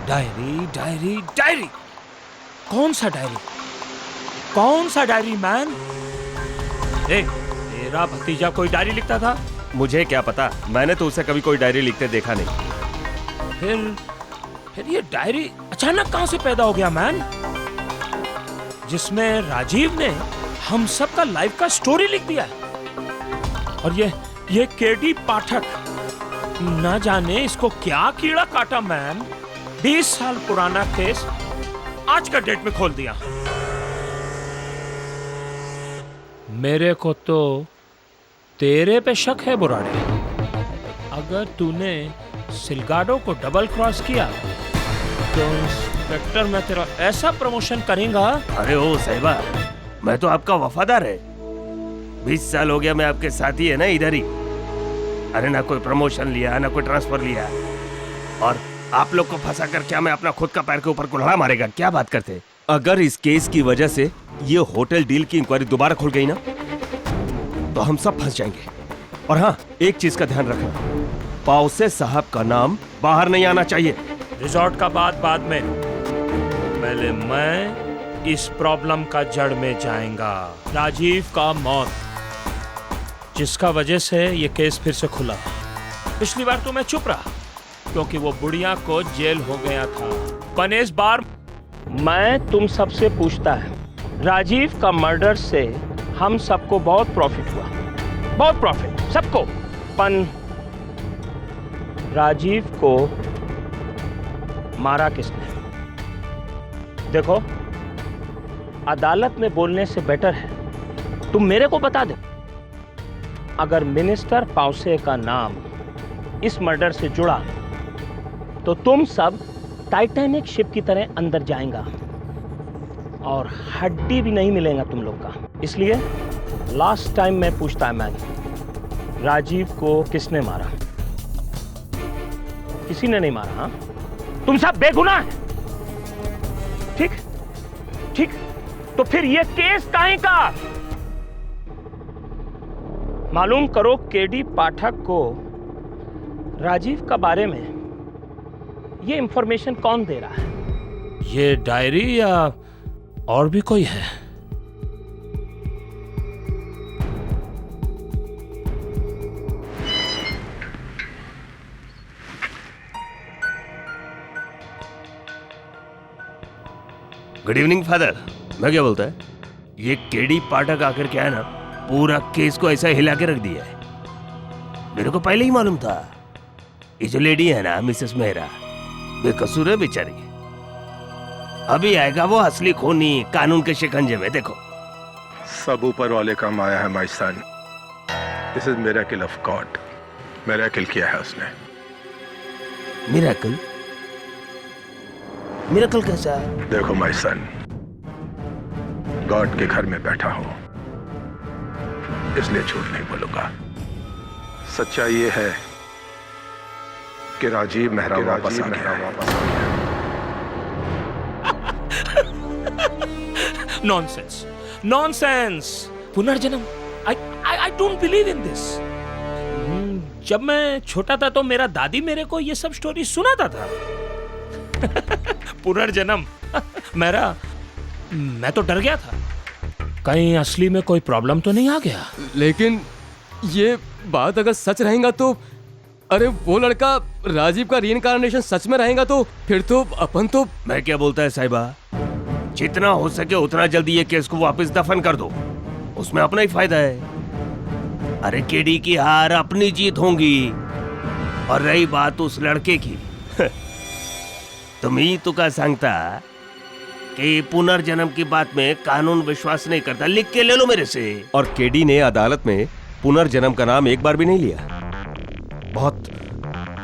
डायरी डायरी डायरी, कौन सा डायरी? कौन सा डायरी मैन? तेरा भतीजा कोई डायरी लिखता था? मुझे क्या पता, मैंने तो उसे कभी कोई डायरी लिखते देखा नहीं। फिर ये डायरी अचानक कहां से पैदा हो गया मैन, जिसमें राजीव ने हम सब का लाइफ का स्टोरी लिख दिया? और ये केडी पाठक न जाने इसको क्या कीड़ा काटा मैन, 20 साल पुराना केस आज का डेट में खोल दिया। मेरे को तो तेरे पे शक है बुराड़े। अगर तूने सिलगाडो को डबल क्रॉस किया तो इंस्पेक्टर मैं तेरा ऐसा प्रमोशन करेगा। अरे ओ साहिबा, मैं तो आपका वफादार है। 20 साल हो गया मैं आपके साथ ही है ना इधर ही। अरे ना कोई प्रमोशन लिया ना कोई ट्रांसफर लिया, और आप लोग को फंसा कर क्या मैं अपना खुद का पैर के ऊपर कुल्हाड़ा मारेगा? क्या बात करते? अगर इस केस की वजह से ये होटल डील की इंक्वायरी दोबारा खुल गई ना तो हम सब फंस जाएंगे। और हाँ, एक चीज का ध्यान रखना, पाउसे साहब का नाम बाहर नहीं आना चाहिए। रिजॉर्ट का बात बाद में, पहले मैं इस प्रॉब्लम का जड़ में जाएगा। राजीव का मौत, जिसका वजह से ये केस फिर से खुला। पिछली बार तो मैं चुप रहा क्योंकि वो बुढ़िया को जेल हो गया था, पर इस बार मैं तुम सबसे पूछता है, राजीव का मर्डर से हम सबको बहुत प्रॉफिट हुआ, बहुत प्रॉफिट सबको, पर राजीव को मारा किसने? देखो, अदालत में बोलने से बेटर है तुम मेरे को बता दो। अगर मिनिस्टर पाउसे का नाम इस मर्डर से जुड़ा तो तुम सब टाइटैनिक शिप की तरह अंदर जाएगा और हड्डी भी नहीं मिलेगा तुम लोग का। इसलिए लास्ट टाइम मैं पूछता है, मैन, राजीव को किसने मारा? किसी ने नहीं मारा। हाँ, तुम सब बेगुनाह हैं। ठीक ठीक, तो फिर ये केस काहे का? मालूम करो केडी पाठक को राजीव का बारे में ये इंफॉर्मेशन कौन दे रहा है? ये डायरी या और भी कोई है? Good evening father. मैं क्या बोलता है, ये केडी पाठक आकर क्या है ना, पूरा केस को ऐसा हिला के रख दिया है। मेरे को पहले ही मालूम था ये जो लेडी है ना मिसेस मेहरा, बेकसूर है बेचारी। अभी आएगा वो असली खूनी कानून के शिकंजे में। देखो सब ऊपर वाले का माया है my son. This is miracle of God. Miracle किया है उसने। मिरेकल? मिरेकल कैसा? देखो माय सन, गॉड के घर में बैठा हूं इसलिए झूठ नहीं बोलूंगा। सच्चाई ये है कि राजीव मेहरा वापस आ गया। Nonsense, nonsense. पुनर्जन्म, I don't believe in this. जब मैं छोटा था तो मेरा दादी मेरे को ये सब स्टोरी सुनाता था। पुनर्जन्म, मैं तो डर गया था कहीं असली में कोई प्रॉब्लम तो नहीं आ गया। लेकिन ये बात अगर सच रहेगा तो, अरे वो लड़का राजीव का रीइंकार्नेशन सच में रहेगा तो फिर तो अपन तो। मैं क्या बोलता है साहिबा, जितना हो सके उतना जल्दी ये केस को वापस दफन कर दो, उसमें अपना ही फायदा है। अरे केडी की हार अपनी जीत होंगी। और रही बात उस लड़के की, तुम ही तो का सांगता कि पुनर्जन्म की बात में कानून विश्वास नहीं करता। लिख के ले लो मेरे से। और केडी ने अदालत में पुनर्जन्म का नाम एक बार भी नहीं लिया। बहुत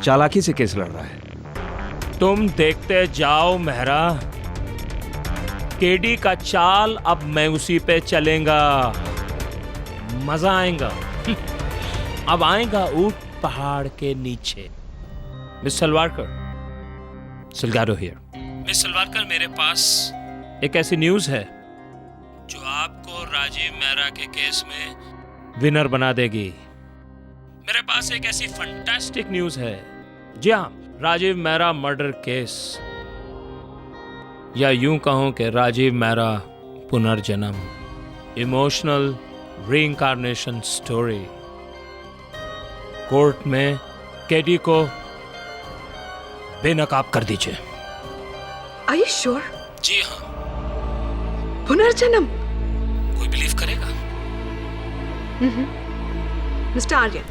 चालाकी से केस लड़ रहा है। तुम देखते जाओ मेहरा, केडी का चाल अब मैं उसी पे चलेगा। मजा आएगा। अब आएगा ऊंट पहाड़ के नीचे। Miss Salwarkar, Silgaro here. Miss Salwarkar, मेरे पास एक ऐसी न्यूज है जो आपको राजीव मेहरा के केस में विनर बना देगी। मेरे पास एक ऐसी फंटास्टिक न्यूज है। जी हाँ, राजीव मेहरा मर्डर केस, या यूं कहूं कि राजीव मेहरा पुनर्जन्म, इमोशनल रीइंकार्नेशन स्टोरी। कोर्ट में केडी को बेनकाब कर दीजिए। Are you sure? जी हाँ। पुनर्जन्म? कोई बिलीव करेगा? Mister Aryan,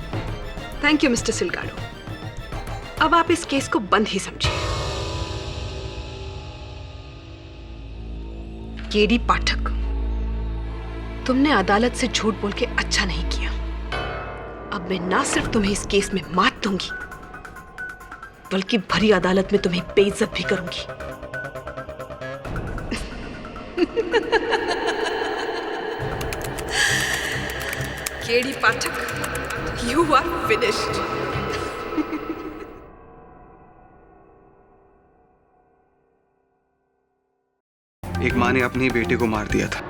thank you mister Silgado. अब आप इस केस को बंद ही समझिए। केडी पाठक, तुमने अदालत से झूठ बोल के अच्छा नहीं किया। अब मैं ना सिर्फ तुम्हें इस केस में मात दूंगी, बल्कि भरी अदालत में तुम्हें बेइज्जत भी करूंगी। KD Pathak, you are finished. एक माँ ने अपने बेटे को मार दिया था।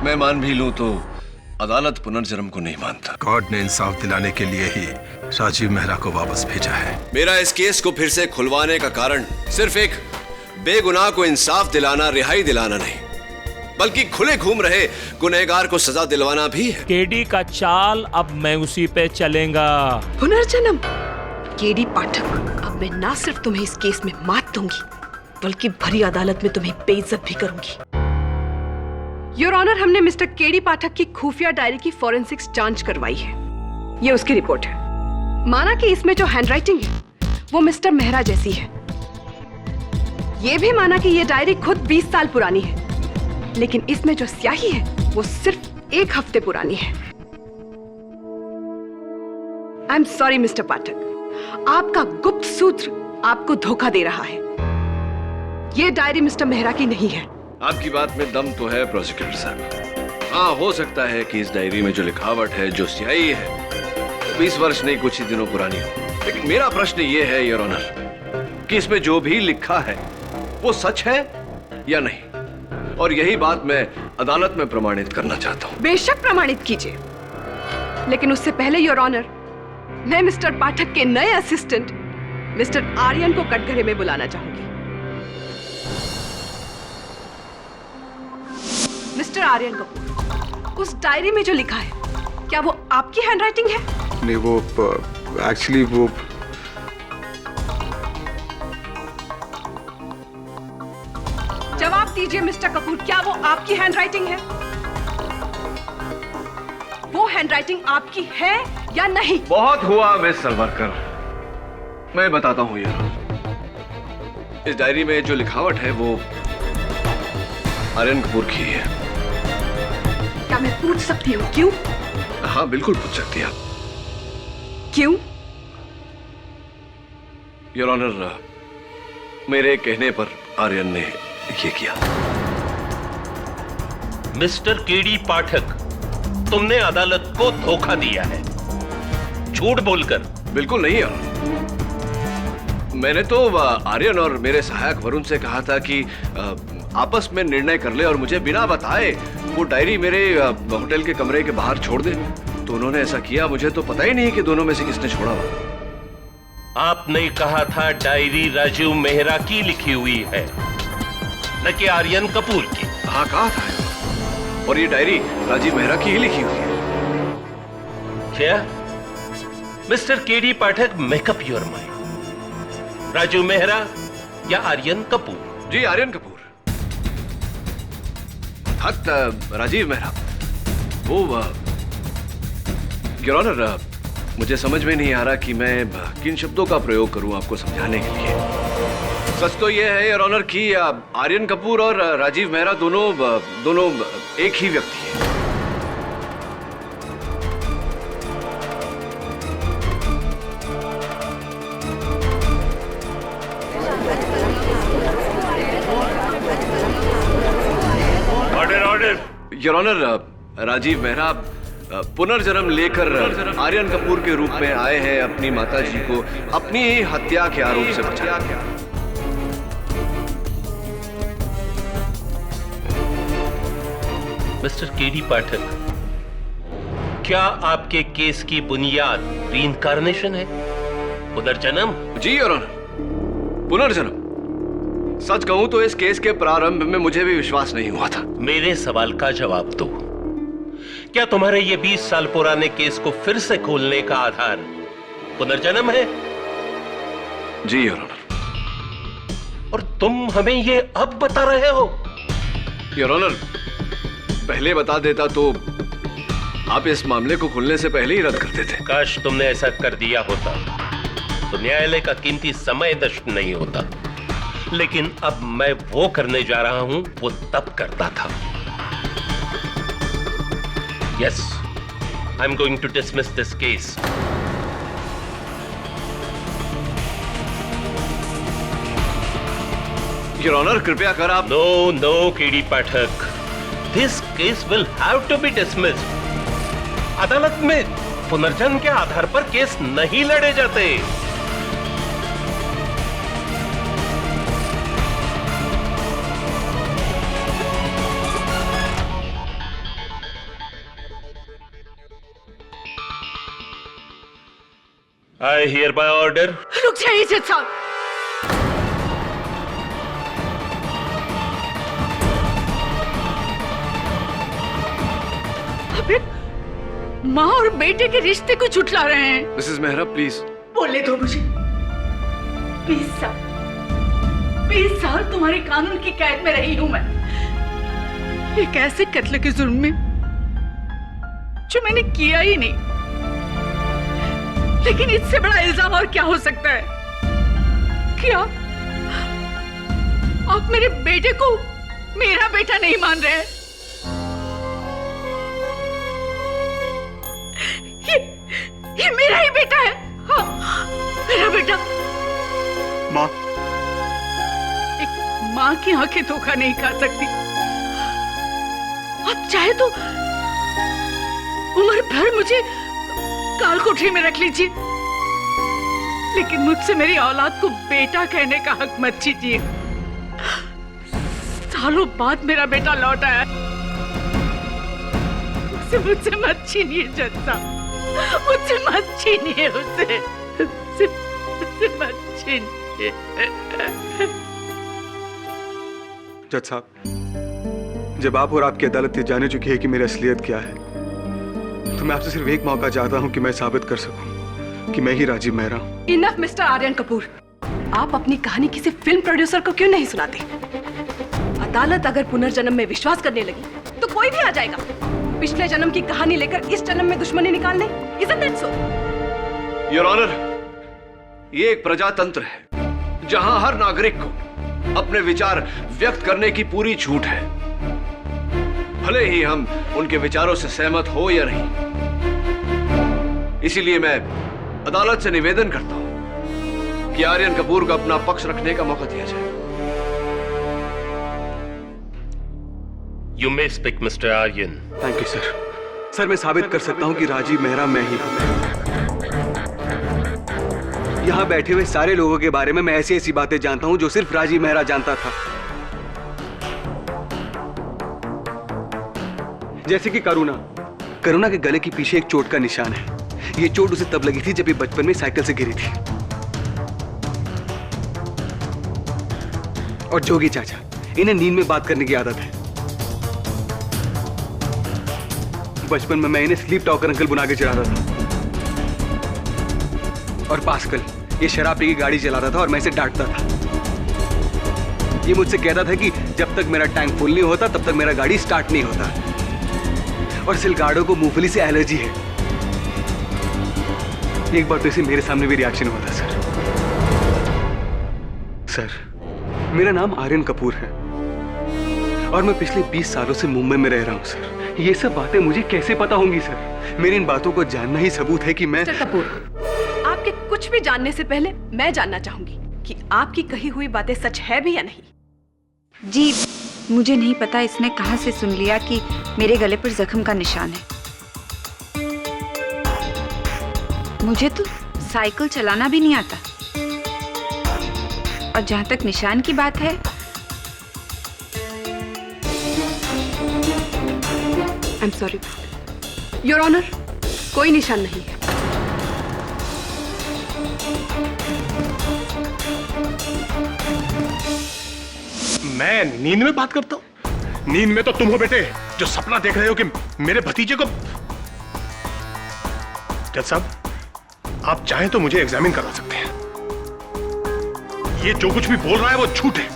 मैं मान भी लूं तो अदालत पुनर्जन्म को नहीं मानता। गॉड ने इंसाफ दिलाने के लिए ही राजीव मेहरा को वापस भेजा है। मेरा इस केस को फिर से खुलवाने का कारण सिर्फ एक बेगुनाह को इंसाफ दिलाना, रिहाई दिलाना नहीं, बल्कि खुले घूम रहे गुनहगार को सजा दिलवाना भी है। केडी का चाल अब मैं उसी पे चलेगा। पुनर्जन्म? केडी पाठक, अब मैं ना सिर्फ तुम्हें इस केस में मात दूंगी, बल्कि भरी अदालत में तुम्हें बेइज्जत भी करूंगी। योर ऑनर, हमने मिस्टर केडी पाठक की खुफिया डायरी की फॉरेंसिक्स जांच करवाई है। ये उसकी रिपोर्ट है। माना कि इसमें जो हैंडराइटिंग है वो मिस्टर मेहरा जैसी है। ये भी माना कि ये डायरी खुद 20 साल पुरानी है, लेकिन इसमें जो स्याही है वो सिर्फ 1 हफ्ते पुरानी है। आई एम सॉरी मिस्टर पाठक, आपका गुप्त सूत्र आपको धोखा दे रहा है। ये डायरी मिस्टर मेहरा की नहीं है। आपकी बात में दम तो है प्रोसिक्यूटर साहब। हाँ, हो सकता है कि इस डायरी में जो लिखावट है, जो स्याही है, 20 वर्ष नहीं कुछ ही दिनों पुरानी हो। लेकिन मेरा प्रश्न ये है योर ऑनर कि इसमें जो भी लिखा है वो सच है या नहीं, और यही बात मैं अदालत में प्रमाणित करना चाहता हूँ। बेशक प्रमाणित कीजिए, लेकिन उससे पहले योर ऑनर, मैं मिस्टर पाठक के नए असिस्टेंट मिस्टर आर्यन को कटघरे में बुलाना चाहूंगी। मिस्टर आर्यन कपूर, उस डायरी में जो लिखा है क्या वो आपकी हैंडराइटिंग है? नहीं, वो एक्चुअली वो जवाब दीजिए मिस्टर कपूर, क्या वो आपकी हैंडराइटिंग है? वो हैंडराइटिंग आपकी है या नहीं? बहुत हुआ मिस सलवारकर, मैं बताता हूँ यार, इस डायरी में जो लिखावट है वो आर्यन कपूर की है। क्या मैं पूछ सकती हूँ क्यों? हाँ बिल्कुल पूछ सकती हैं आप। क्यों? योर ऑनर, मेरे कहने पर आर्यन ने ये किया। मिस्टर केडी पाठक, तुमने अदालत को धोखा दिया है झूठ बोलकर। बिल्कुल नहीं यार, मैंने तो आर्यन और मेरे सहायक वरुण से कहा था कि आपस में निर्णय कर ले और मुझे बिना बताए वो डायरी मेरे होटल के कमरे के बाहर छोड़ दे, तो उन्होंने ऐसा किया। मुझे तो पता ही नहीं कि दोनों में से किसने छोड़ा हुआ। आपने कहा था डायरी राजीव मेहरा की लिखी हुई है, न कि आर्यन कपूर की। हाँ कहा था, और ये डायरी राजीव मेहरा की ही लिखी हुई है। क्या Mr KD Pathak, make up your mind. Rajiv Mehra या आर्यन कपूर? जी आर्यन कपूर। हक राजीव मेहरा। वो योर ऑनर, मुझे समझ में नहीं आ रहा कि मैं किन शब्दों का प्रयोग करूं आपको समझाने के लिए। सच तो यह है योर ऑनर कि आर्यन कपूर और राजीव मेहरा दोनों एक ही व्यक्ति हैं। योर ऑनर, राजीव मेहरा पुनर्जन्म लेकर आर्यन कपूर के रूप में आए हैं अपनी माताजी को अपनी ही हत्या के आरोप से बचाने। मिस्टर केडी पाठक, क्या आपके केस की बुनियाद रीइंकार्नेशन है, पुनर्जन्म? जी योर ऑनर, पुनर्जन्म। सच कहूं तो इस केस के प्रारंभ में मुझे भी विश्वास नहीं हुआ था। मेरे सवाल का जवाब दो। क्या तुम्हारे ये 20 साल पुराने केस को फिर से खोलने का आधार पुनर्जन्म है? जी योर ऑनर। और तुम हमें ये अब बता रहे हो? योर ऑनर, पहले बता देता तो आप इस मामले को खुलने से पहले ही रद्द कर देते। काश तुमने ऐसा कर दिया होता तो न्यायालय का कीमती समय नष्ट नहीं होता। लेकिन अब मैं वो करने जा रहा हूं वो तब करता था। Yes, I am going to dismiss this case. Your honour, कृपया कर आप। No KD Pathak, this case will have to be dismissed. अदालत में पुनर्जन्म के आधार पर केस नहीं लड़े जाते। I hereby order। रुक जाइए जज साहब। अबे माँ और बेटे के रिश्ते को झुठला रहे हैं। Mrs Mehra please. बोले दो मुझे। 20 साल तुम्हारे कानून की कैद में रही हूं मैं, एक ऐसे कत्ल के जुर्म में जो मैंने किया ही नहीं। लेकिन इससे बड़ा इल्जाम और क्या हो सकता है? क्या आप मेरे बेटे को मेरा बेटा नहीं मान रहे? ये मेरा ही बेटा है। हाँ, मेरा बेटा। माँ, एक माँ की आंखें धोखा नहीं खा सकती। आप चाहे तो उम्र भर मुझे काल कोठरी में रख लीजिए, लेकिन मुझसे मेरी औलाद को बेटा कहने का हक मत छीनिए। सालों बाद मेरा बेटा लौट आया, मुझसे मत छीनिए जज साहब, मुझसे मत छीनिए, मुझसे मत छीनिए। जज साहब, जब आप और आपकी अदालत ये जाने चुकी है कि मेरी असलियत क्या है, तो मैं आपसे सिर्फ एक मौका चाहता हूं कि मैं साबित कर सकूं कि मैं ही राजीव मेहरा हूं। इनफ मिस्टर आर्यन कपूर, आप अपनी कहानी किसी फिल्म प्रोड्यूसर को क्यों नहीं सुनाते? अदालत अगर पुनर्जन्म में विश्वास करने लगी तो कोई भी आ जाएगा पिछले जन्म की कहानी लेकर इस जन्म में दुश्मनी निकालने। Isn't that so? Your honour, ये एक प्रजातंत्र है जहां हर नागरिक को अपने विचार व्यक्त करने की पूरी छूट है, भले ही हम उनके विचारों से सहमत हो या नहीं। इसीलिए मैं अदालत से निवेदन करता हूं कि आर्यन कपूर को अपना पक्ष रखने का मौका दिया जाए। You may speak, Mr. Aryan. Thank you sir. Sir, मैं साबित कर सकता हूं कि राजीव मेहरा मैं ही हूं। यहां बैठे हुए सारे लोगों के बारे में मैं ऐसी ऐसी बातें जानता हूं जो सिर्फ राजीव मेहरा जानता था। जैसे कि करुणा के गले के पीछे एक चोट का निशान है। ये चोट उसे तब लगी थी जब ये बचपन में साइकिल से गिरी थी। और जोगी चाचा, इन्हें नींद में बात करने की आदत है। बचपन में मैं इन्हें स्लीप टॉकर अंकल बुला के चढ़ाता था। और पास्कल, ये शराब पी के गाड़ी चलाता था और मैं इसे डांटता था। ये मुझसे कहता था कि जब तक मेरा टैंक फुल नहीं होता तब तक मेरा गाड़ी स्टार्ट नहीं होता। और सिलगाड़ो को मूंगफली से एलर्जी है। एक बार तो इसे मेरे सामने भी रिएक्शन हुआ था सर। सर, मेरा नाम आर्यन कपूर है और मैं पिछले 20 सालों से मुंबई में रह रहा हूं सर। ये सब बातें मुझे कैसे पता होंगी सर? मेरी इन बातों को जानना ही सबूत है कि मैं। मिस्टर कपूर, आपके कुछ भी जानने से पहले मैं जानना चाहूंगी कि आपकी कही हुई बातें सच है भी या नहीं। जी, मुझे नहीं पता इसने कहां से सुन लिया कि मेरे गले पर जख्म का निशान है। मुझे तो साइकिल चलाना भी नहीं आता। और जहां तक निशान की बात है, I am sorry your honour, कोई निशान नहीं है। मैं नींद में बात करता हूं? नींद में तो तुम हो बेटे, जो सपना देख रहे हो कि मेरे भतीजे को। जज साहब, आप चाहें तो मुझे एग्जामिन करवा सकते हैं। ये जो कुछ भी बोल रहा है वो झूठ है।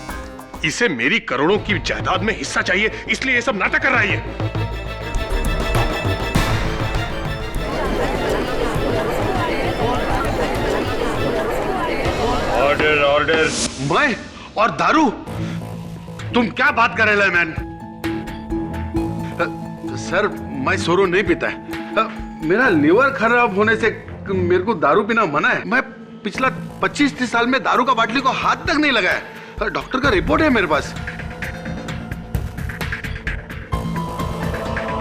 इसे मेरी करोड़ों की जायदाद में हिस्सा चाहिए, इसलिए ये सब नाटक कर रहा है ये। Order order. मैं और दारू? तुम क्या बात कर रहे हो मैन? सर, मैं सोरो नहीं पीता है। मेरा लिवर खराब होने से मेरे को दारू पीना मना है। मैं पिछला 25-30 साल में दारू का बाटली को हाथ तक नहीं लगाया। डॉक्टर का रिपोर्ट है मेरे पास।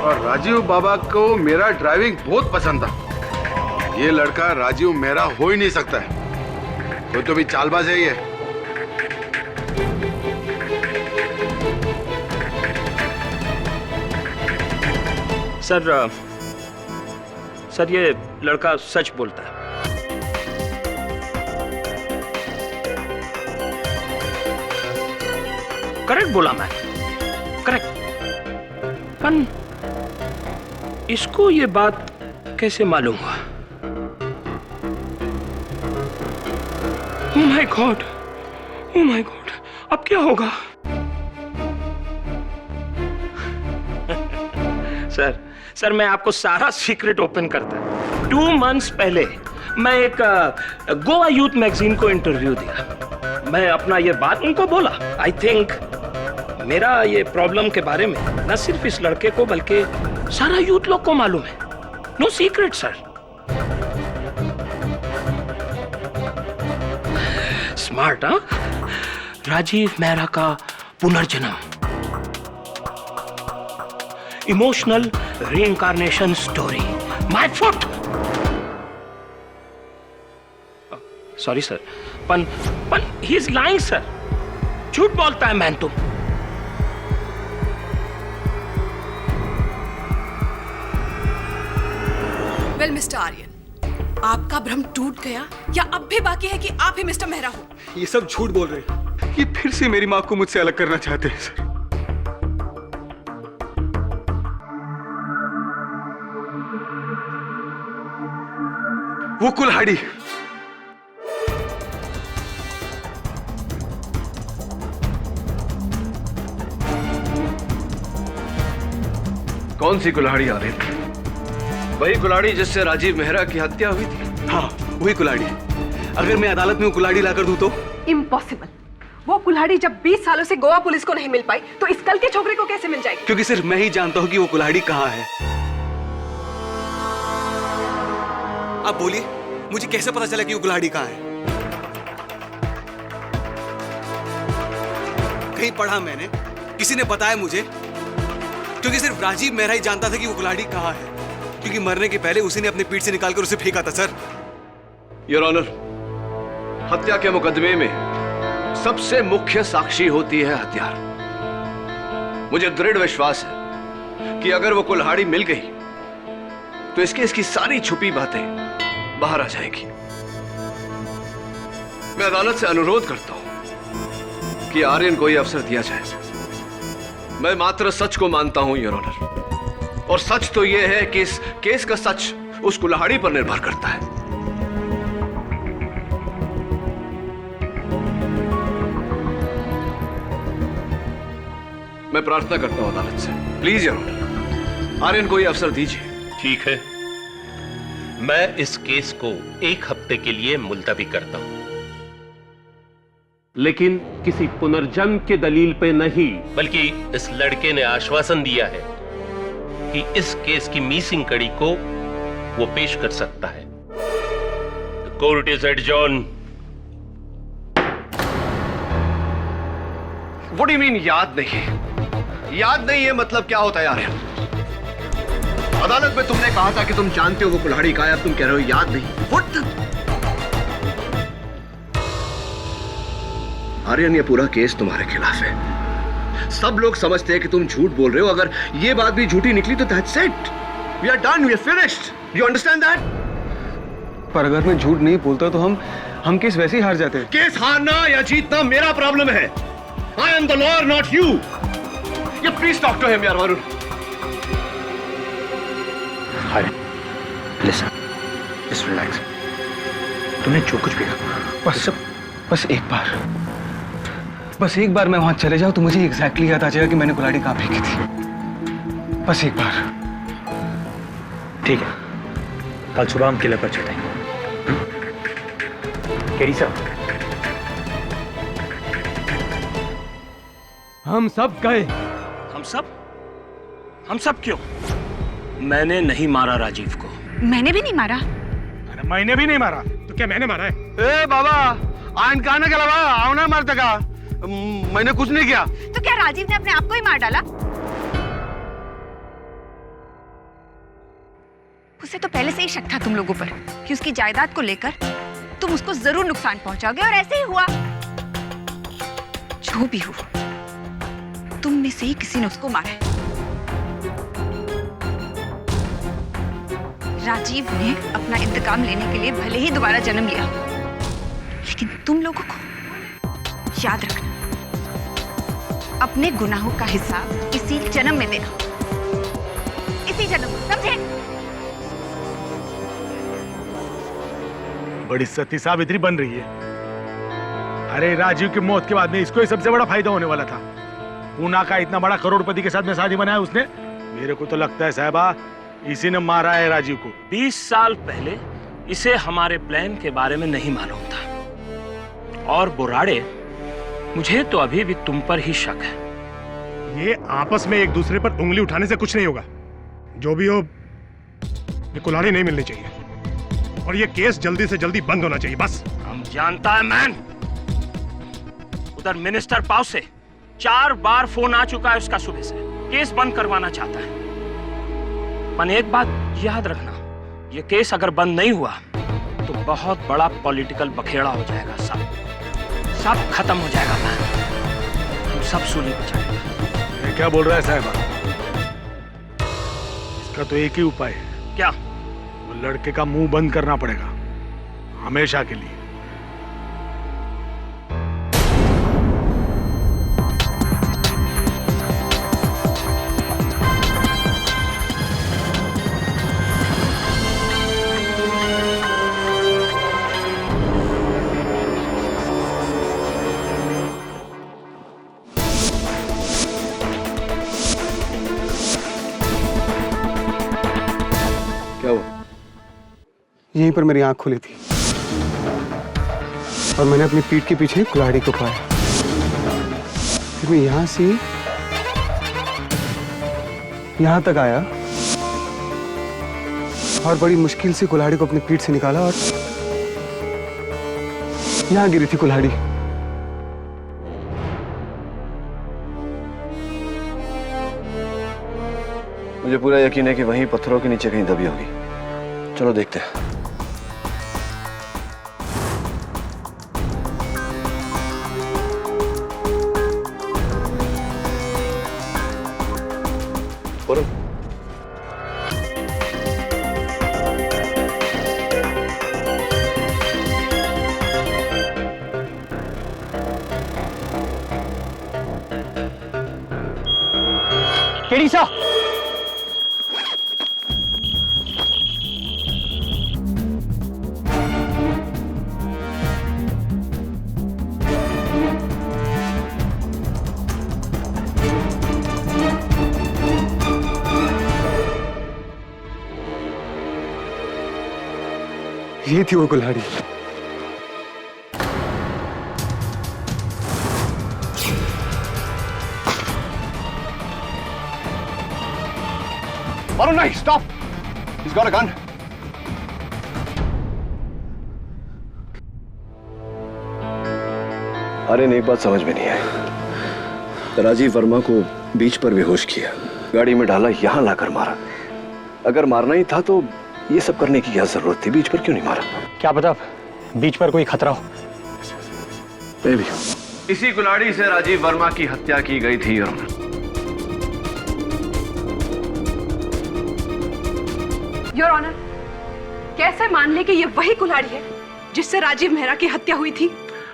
और राजीव बाबा को मेरा ड्राइविंग बहुत पसंद था। ये लड़का राजीव मेरा हो ही नहीं सकता है। तो भी चालबाज है ये। सर ये लड़का सच बोलता है। करेक्ट बोला मैं, करेक्ट। पर इसको ये बात कैसे मालूम हुआ? ओह my God, oh my God, अब क्या होगा? सर मैं आपको सारा सीक्रेट ओपन करता हूं। 2 मंथ्स पहले मैं एक गोवा यूथ मैगजीन को इंटरव्यू दिया। मैं अपना ये बात उनको बोला। आई थिंक मेरा ये प्रॉब्लम के बारे में न सिर्फ इस लड़के को बल्कि सारा यूथ लोग को मालूम है। No secret sir. स्मार्ट, हाँ? राजीव मेहरा का पुनर्जन्म, emotional reincarnation story, my foot. Sorry sir, पन ही इज लाइंग सर। झूठ बोलता है मैन तुम। वेल मिस्टर आर्यन, आपका भ्रम टूट गया या अब भी बाकी है कि आप ही मिस्टर मेहरा हो? ये सब झूठ बोल रहे हैं। ये फिर से मेरी माँ को मुझसे अलग करना चाहते हैं सर। वो कुल्हाड़ी, कौन सी कुल्हाड़ी आ रही थी? वही कुल्हाड़ी जिससे राजीव मेहरा की हत्या हुई थी? हाँ, वही कुल्हाड़ी। अगर मैं अदालत में वो कुल्हाड़ी लाकर दूं तो? इम्पॉसिबल। वो कुल्हाड़ी जब 20 सालों से गोवा पुलिस को नहीं मिल पाई तो इस कल के छोकरे को कैसे मिल जाएगी? क्योंकि सिर्फ मैं ही जानता हूं कि वो कुल्हाड़ी कहां है। आप बोलिए, मुझे कैसे पता चला कि वो कुल्हाड़ी कहां है? कहीं पढ़ा मैंने, किसी ने बताया मुझे? क्योंकि सिर्फ राजीव मेहरा ही जानता था कि वो कुल्हाड़ी कहां है, क्योंकि मरने के पहले उसी ने अपने पीठ से निकालकर उसे फेंका था। सर, योर ऑनर, हत्या के मुकदमे में सबसे मुख्य साक्षी होती है हत्यार। मुझे दृढ़ विश्वास है कि अगर वो कुल्हाड़ी मिल गई तो इसकी सारी छुपी बातें बाहर आ जाएगी। मैं अदालत से अनुरोध करता हूं कि आर्यन को यह अवसर दिया जाए। मैं मात्र सच को मानता हूं योर ऑनर, और सच तो यह है कि इस केस का सच उस कुल्हाड़ी पर निर्भर करता है। मैं प्रार्थना करता हूं अदालत से, प्लीज योर ऑनर, आर्यन को यह अवसर दीजिए। ठीक है, मैं इस केस को 1 हफ्ते के लिए मुलतवी करता हूं, लेकिन किसी पुनर्जन्म के दलील पे नहीं, बल्कि इस लड़के ने आश्वासन दिया है कि इस केस की मिसिंग कड़ी को वो पेश कर सकता है। The court is adjourn. What do you mean याद नहीं? याद नहीं है मतलब क्या होता है यार? अदालत में तुमने कहा था कि तुम जानते हो वो कुल्हाड़ी कहां है, अब तुम कह रहे हो याद नहीं। What? आर्यन, ये पूरा केस तुम्हारे खिलाफ है। सब लोग समझते हैं कि तुम झूठ बोल रहे हो। अगर ये बात भी झूठी निकली तो that's it. We are done. We are finished. You understand that? पर अगर मैं झूठ नहीं बोलता तो हम केस वैसे ही हार जाते हैं। केस हारना या जीतना मेरा प्रॉब्लम है। I am the lawyer, not you. You please talk to him, यार वरुण। हाय, listen, just relax. तुमने जो कुछ भी कहा, बस एक बार मैं वहां चले जाऊं तो मुझे एग्जैक्टली याद आ जाएगा कि मैंने कुल्हाड़ी कहां फेंकी थी। बस एक बार। ठीक है, कल सुबह हम किले पर चढ़ेंगे। केडी साहब, हम सब गए। हम सब क्यों? मैंने नहीं मारा राजीव को। मैंने भी नहीं मारा। अरे मैंने भी नहीं मारा, तो क्या मैंने मारा है? ए बाबा, आयन कहने के अलावा आवना मारता का? मैंने कुछ नहीं किया। तो क्या राजीव ने अपने आप को ही मार डाला? उसे तो पहले से ही शक था तुम लोगों पर कि उसकी जायदाद को लेकर तुम उसको जरूर नुकसान पहुंचाओगे, और ऐसे ही हुआ। जो भी हो, तुम में से ही किसी ने उसको मारा है। राजीव ने अपना इंतकाम लेने के लिए भले ही दोबारा जन्म लिया, लेकिन तुम लोगों को याद रखना, अपने गुनाहों का हिसाब इसी जन्म में देना, इसी जन्म में, समझे? बड़ी सती सावित्री बन रही है। अरे राजीव की मौत के बाद में इसको ही सबसे बड़ा फायदा होने वाला था। पूना का इतना बड़ा करोड़पति के साथ में शादी बनाया उसने। मेरे को तो लगता है साहबा इसी ने मारा है राजीव को। 20 साल पहले इसे हमारे प्लान के बारे में नहीं मालूम था। और बुराड़े, मुझे तो अभी भी तुम पर ही शक है। ये आपस में एक दूसरे पर उंगली उठाने से कुछ नहीं होगा। जो भी हो, ये कुल्हाड़ी नहीं मिलनी चाहिए और ये केस जल्दी से जल्दी बंद होना चाहिए, बस। हम जानता है मैन। उधर मिनिस्टर पाव से 4 बार फोन आ चुका है उसका सुबह से, केस बंद करवाना चाहता है। मन एक बात याद रखना, ये केस अगर बंद नहीं हुआ तो बहुत बड़ा पॉलिटिकल बखेड़ा हो जाएगा। सब खत्म हो जाएगा मैन। हम सब सूली बचाएंगे। ये क्या बोल रहा है साहबा? इसका तो एक ही उपाय है। क्या? वो लड़के का मुंह बंद करना पड़ेगा, हमेशा के लिए। यहीं पर मेरी आंख खुली थी। और मैंने अपनी पीठ के पीछे कुल्हाड़ी को पाया। फिर मैं यहां से यहां तक आया और बड़ी मुश्किल से कुल्हाड़ी को अपनी पीठ से निकाला और यहां गिरी थी कुल्हाड़ी। मुझे पूरा यकीन है कि वहीं पत्थरों के नीचे कहीं दबी होगी। चलो देखते हैं। केडी सा ये थी वो कुल्हाड़ी। Varun, nahi, stop! He's got a gun. Aryan, एक बात समझ में नहीं आई। राजीव वर्मा को बीच पर बेहोश किया, गाड़ी में डाला, यहां लाकर मारा। अगर मारना ही था तो ये सब करने की क्या जरूरत थी? बीच पर क्यों नहीं मारा? क्या पता बीच पर कोई खतरा हो। Maybe. इसी कुल्हाड़ी से राजीव वर्मा की हत्या की गई थी। योर ऑनर, कैसे मान ले कि ये वही कुल्हाड़ी है जिससे राजीव मेहरा की हत्या हुई थी?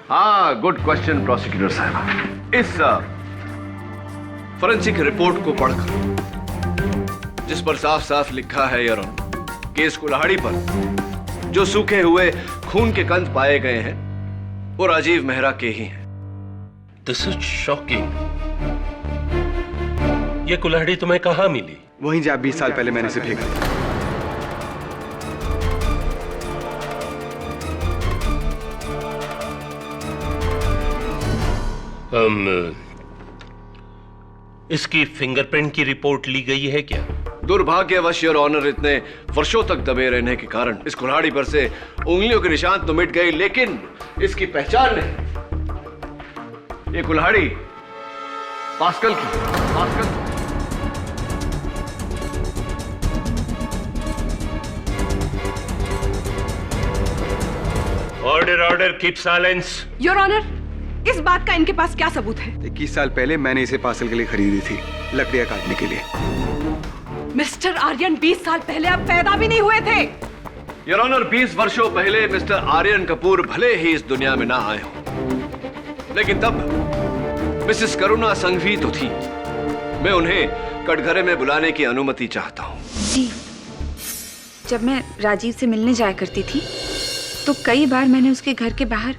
हाँ, गुड क्वेश्चन प्रोसिक्यूटर साहब। इस फोरेंसिक रिपोर्ट को पढ़कर जिस पर साफ साफ लिखा है योर ऑनर कि इस कुल्हाड़ी पर जो सूखे हुए खून के कंद पाए गए हैं वो राजीव मेहरा के ही हैं। This is shocking. ये कुल्हाड़ी तुम्हें कहां मिली? वहीं जहां 20 साल पहले मैंने इसे फेंका था। इसकी फिंगरप्रिंट की रिपोर्ट ली गई है क्या? दुर्भाग्यवश योर ऑनर, इतने वर्षों तक दबे रहने के कारण इस कुल्हाड़ी पर से उंगलियों के निशान तो मिट गए, लेकिन इसकी पहचान नहीं। ये कुल्हाड़ी पास्कल की। Pascal order, order, keep silence. Your honour, इस बात का इनके पास क्या सबूत है? 21 साल पहले मैंने इसे पार्सल के लिए खरीदी थी, लकड़ियां काटने के लिए। मिस्टर आर्यन 20 साल पहले आप पैदा भी नहीं हुए थे। योर ऑनर, 20 वर्षों पहले मिस्टर आर्यन कपूर भले ही इस दुनिया में ना आए हो, लेकिन तब मिसेस करुणा संघवी तो थी। मैं उन्हें कटघरे में बुलाने की अनुमति चाहता हूँ। जी, जब मैं राजीव से मिलने जाया करती थी तो कई बार मैंने उसके घर के बाहर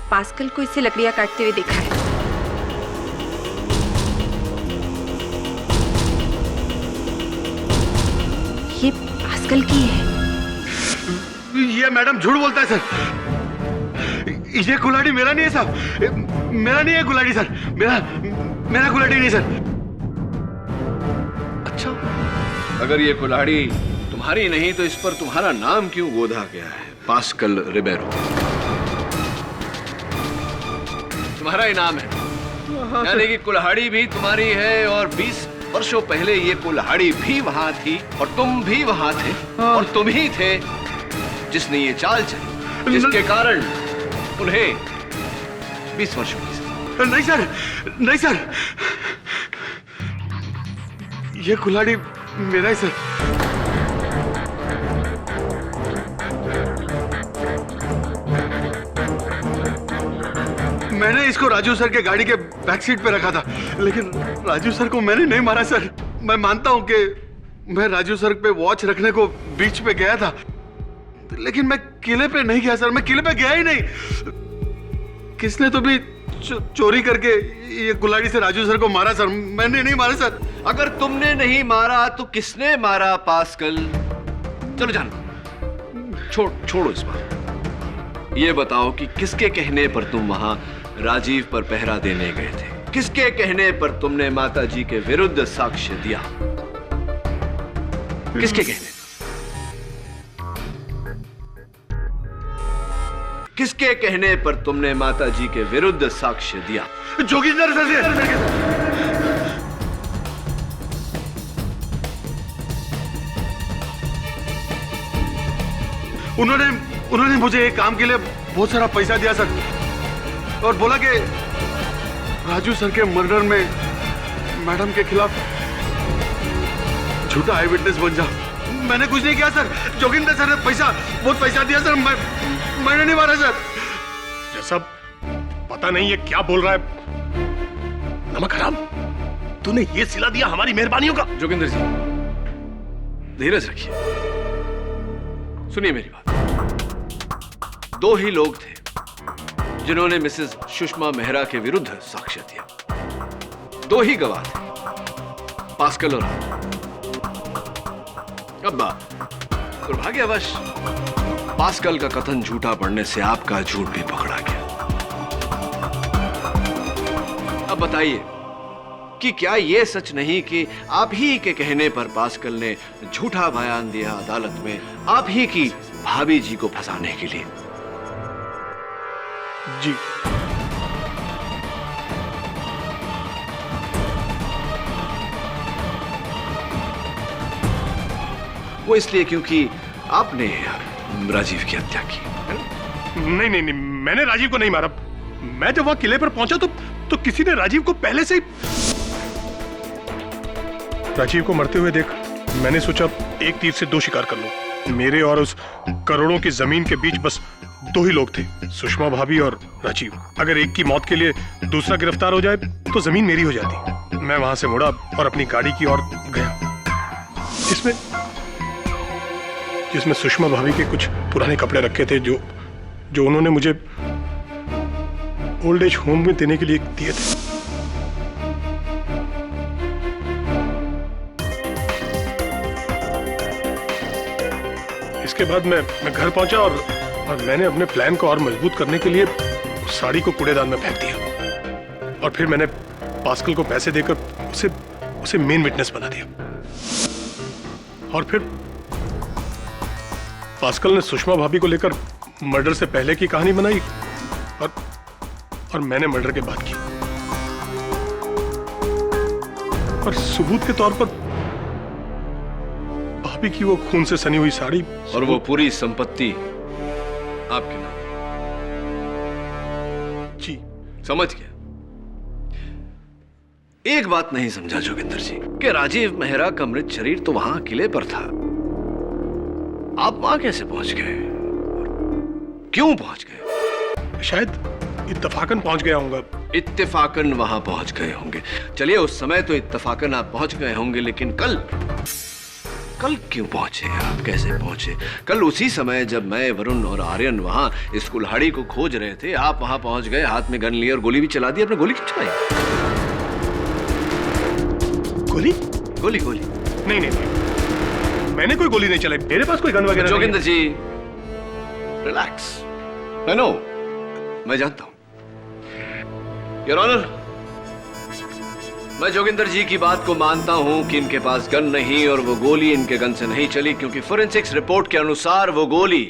पास्कल को इससे लकड़ियां काटते हुए देखा है। ये पास्कल की है। ये मैडम झूठ बोलता है सर। ये कुल्हाड़ी मेरा नहीं है साहब, मेरा नहीं है कुल्हाड़ी सर, मेरा कुल्हाड़ी नहीं सर। अच्छा, अगर ये कुल्हाड़ी तुम्हारी नहीं तो इस पर तुम्हारा नाम क्यों गोदा गया है? पास्कल रिबेरो तुम्हारा ही नाम है, यानी कि कुल्हाड़ी भी तुम्हारी है और 20 वर्षों पहले ये कुल्हाड़ी भी वहां थी और तुम भी वहां थे और तुम ही थे जिसने ये चाल चली जिसके कारण उन्हें 20 वर्षों की सजा। नहीं सर, नहीं सर, ये कुल्हाड़ी मेरा ही सर। मैंने इसको राजू सर के गाड़ी के बैक सीट पे रखा था, लेकिन राजू सर को मैंने नहीं मारा सर। मैं मानता हूं कि मैं राजू सर पे वॉच रखने को बीच पे गया था, लेकिन मैं किले पे नहीं गया सर। मैं किले पे गया ही नहीं। किसने तो भी चोरी करके ये कुल्हाड़ी से राजू सर को मारा सर। मैंने नहीं मारा सर। अगर तुमने नहीं मारा तो किसने मारा पास्कल? चलो जानो, छोड़ो इस बात। ये बताओ कि किसके कहने पर तुम वहां राजीव पर पहरा देने गए थे? किसके कहने पर तुमने माता जी के विरुद्ध साक्ष्य दिया? किसके कहने? किसके कहने पर तुमने माता जी के विरुद्ध साक्ष्य दिया? जोगिंदर सर उन्होंने मुझे एक काम के लिए बहुत सारा पैसा दिया सर, और बोला कि राजू सर के मर्डर में मैडम के खिलाफ झूठा आई विटनेस बन जा। मैंने कुछ नहीं किया सर, जोगिंदर सर ने बहुत पैसा दिया सर, मैंने नहीं मारा सर। जैसा पता नहीं ये क्या बोल रहा है। नमक हराम, तूने ये सिला दिया हमारी मेहरबानियों का। जोगिंदर जी धीरज रखिए, सुनिए मेरी बात। दो ही लोग थे जिन्होंने मिसेस सुषमा मेहरा के विरुद्ध साक्ष्य दिया। दो ही गवाह थे, पास्कल और अब दुर्भाग्यवश पास्कल का कथन झूठा पड़ने से आपका झूठ भी पकड़ा गया। अब बताइए कि क्या यह सच नहीं कि आप ही के कहने पर पास्कल ने झूठा बयान दिया अदालत में, आप ही की भाभी जी को फंसाने के लिए? जी। वो इसलिए क्योंकि आपने राजीव की हत्या की। नहीं नहीं नहीं, मैंने राजीव को नहीं मारा। मैं जब वहां किले पर पहुंचा तो किसी ने राजीव को पहले से ही राजीव को मरते हुए देख मैंने सोचा एक तीर से दो शिकार कर लूं। मेरे और उस करोड़ों की जमीन के बीच बस दो ही लोग थे, सुषमा भाभी और राजीव। अगर एक की मौत के लिए दूसरा गिरफ्तार हो जाए तो जमीन मेरी हो जाती। मैं वहां से मुड़ा और अपनी गाड़ी की ओर गया जिसमें सुषमा भाभी के कुछ पुराने कपड़े रखे थे जो उन्होंने मुझे ओल्ड एज होम में देने के लिए दिए थे। इसके बाद मैं घर पहुंचा और मैंने अपने प्लान को और मजबूत करने के लिए उस साड़ी को कूड़ेदान में फेंक दिया, और फिर मैंने पास्कल को पैसे देकर उसे मेन विटनेस बना दिया। और फिर पास्कल ने सुषमा भाभी को लेकर मर्डर से पहले की कहानी बनाई और मैंने मर्डर के बाद की। और सबूत के तौर पर भाभी की वो खून से सनी हुई साड़ी और वो पूरी संपत्ति आपके नाम। जी समझ गया। एक बात नहीं समझा जोगिंदर जी कि राजीव मेहरा का मृत शरीर तो वहां किले पर था, आप वहां कैसे पहुंच गए? क्यों पहुंच गए? शायद इत्तेफाकन पहुंच गया होऊंगा। इत्तेफाकन वहां पहुंच गए होंगे। चलिए उस समय तो इत्तेफाकन आप पहुंच गए होंगे, लेकिन कल क्यों पहुंचे आप? कैसे पहुंचे? कल उसी समय जब मैं, वरुण और आर्यन वहां इस कुल्हाड़ी को खोज रहे थे, आप वहां पहुंच गए, हाथ में गन लिए और गोली भी चला दी। आपने गोली क्यों चलाई? गोली नहीं, मैंने कोई गोली नहीं चलाई, मेरे पास कोई गन वगैरह नहीं। जोगिंदर जी रिलैक्स, मैं नो, मैं जानता हूं। योर ऑनर, मैं जोगिंदर जी की बात को मानता हूं कि इनके पास गन नहीं और वो गोली इनके गन से नहीं चली, क्योंकि फोरेंसिक्स रिपोर्ट के अनुसार वो गोली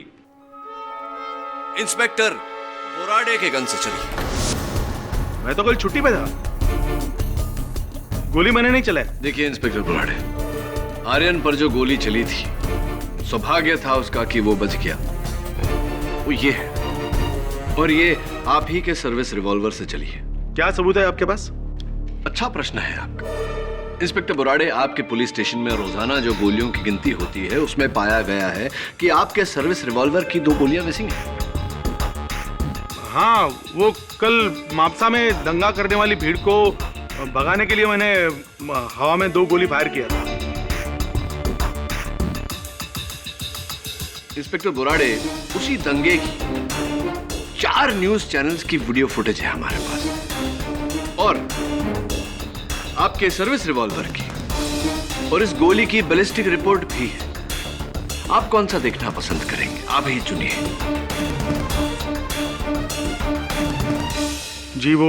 इंस्पेक्टर बोराडे के गन से चली। मैं तो कल छुट्टी पे था, गोली मैंने नहीं चलाई। देखिए इंस्पेक्टर बोराडे, आर्यन पर जो गोली चली थी, सौभाग्य था उसका कि वो बच गया। वो ये है, और ये आप ही के सर्विस रिवॉल्वर से चली है। क्या सबूत है आपके पास? अच्छा प्रश्न है आपका। इंस्पेक्टर बोराडे, आपके पुलिस स्टेशन में रोजाना जो गोलियों की गिनती होती है उसमें पाया गया है कि आपके सर्विस रिवॉल्वर की 2 गोलियां मिसिंग हैं। हाँ, वो कल मापसा में दंगा करने वाली भीड़ को भगाने के लिए मैंने हवा में 2 गोली फायर किया था। इंस्पेक्टर बोराडे, उसी दंगे की 4 न्यूज चैनल्स की वीडियो फुटेज है हमारे पास, और आपके सर्विस रिवॉल्वर की और इस गोली की बैलिस्टिक रिपोर्ट भी है। आप कौन सा देखना पसंद करेंगे? आप ही चुनिए। जी वो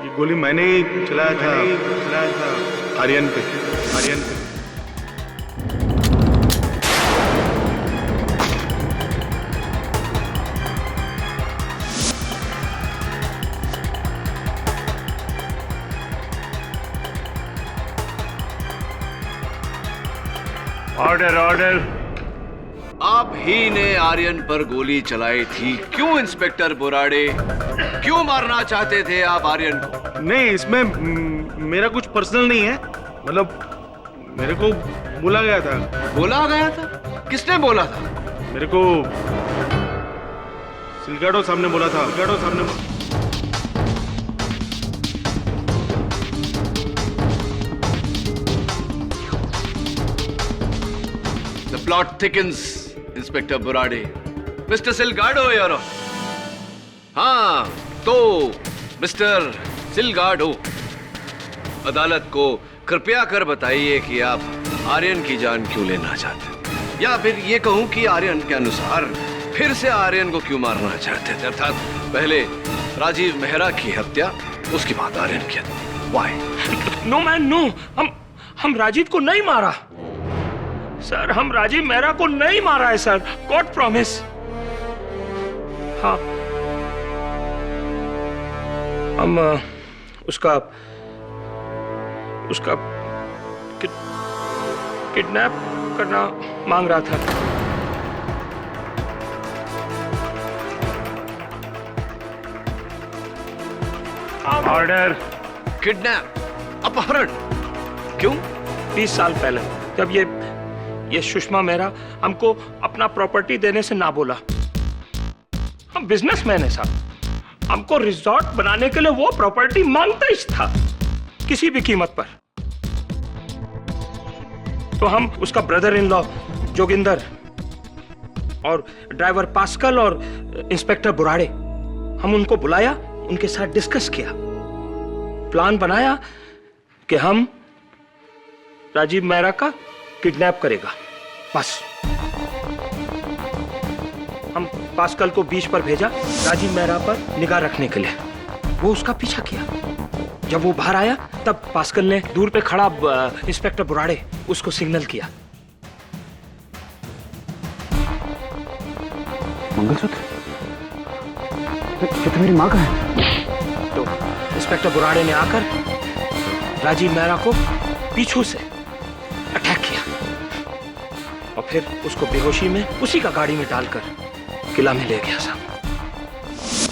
ये गोली मैंने ही चलाया था आर्यन पे। ऑर्डर। आप ही ने आर्यन पर गोली चलाई थी। क्यों इंस्पेक्टर बुराड़े, क्यों मारना चाहते थे आप आर्यन को? नहीं, इसमें मेरा कुछ पर्सनल नहीं है। मतलब मेरे को बोला गया था। बोला गया था? किसने बोला था? मेरे को सिलगाडो साहब ने बोला था। The plot thickens, inspector Burade. Mister Silgado यारो। हाँ तो मिस्टर सिलगाडो, अदालत को कृपया कर बताइए कि आप आर्यन की जान क्यों लेना चाहते हैं, या फिर ये कहूं कि आर्यन के अनुसार फिर से आर्यन को क्यों मारना चाहते थे। अर्थात पहले राजीव मेहरा की हत्या, उसके बाद आर्यन की हत्या। Why? नो मैन नो, हम राजीव को नहीं मारा सर। हम राजीव मेहरा को नहीं मारा है सर। God promise. हाँ, हम उसका किडनैप करना मांग रहा था। ऑर्डर। किडनैप, अपहरण, क्यों? 20 साल पहले जब ये सुषमा मेहरा हमको अपना प्रॉपर्टी देने से ना बोला। हम बिजनेसमैन है साहब, हमको रिजॉर्ट बनाने के लिए वो प्रॉपर्टी मांगता ही था किसी भी कीमत पर। तो हम उसका ब्रदर इन लॉ जोगिंदर और ड्राइवर पास्कल और इंस्पेक्टर बुराड़े, हम उनको बुलाया, उनके साथ डिस्कस किया, प्लान बनाया कि हम राजीव मेहरा का किडनैप करेगा। बस हम पास्कल को बीच पर भेजा राजीव मेहरा पर निगाह रखने के लिए। वो उसका पीछा किया। जब वो बाहर आया तब पास्कल ने दूर पे खड़ा इंस्पेक्टर बुराड़े उसको सिग्नल किया। मंगलसूत्र? ये तो मेरी माँ का है। तो इंस्पेक्टर बुराड़े ने आकर राजीव मेहरा को पीछू से अटैक किया और फिर उसको बेहोशी में उसी का गाड़ी में डालकर किला में ले गया साहब,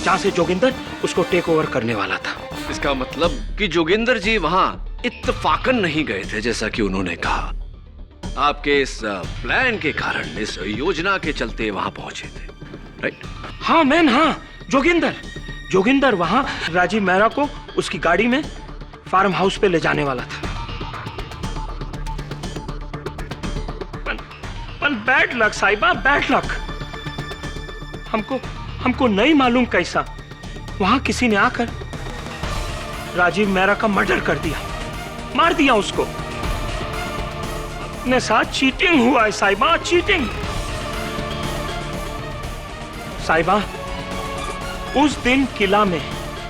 जहां से जोगिंदर उसको टेक ओवर करने वाला था। इसका मतलब कि जोगिंदर जी वहां इत्तफाकन नहीं गए थे जैसा कि उन्होंने कहा। आपके इस प्लान के कारण, इस योजना के चलते वहां पहुंचे थे, राइट? हाँ मैन, हाँ। जोगिंदर वहां राजीव मेहरा को उसकी गाड़ी में फार्म हाउस पे ले जाने वाला था। पर बैड लक साहिबा, बैड लक। हमको नहीं मालूम कैसा वहां किसी ने आकर राजीव मेहरा का मर्डर कर दिया, मार दिया उसको। अपने साथ चीटिंग हुआ है साहिबा, चीटिंग। साहिबा, उस दिन किला में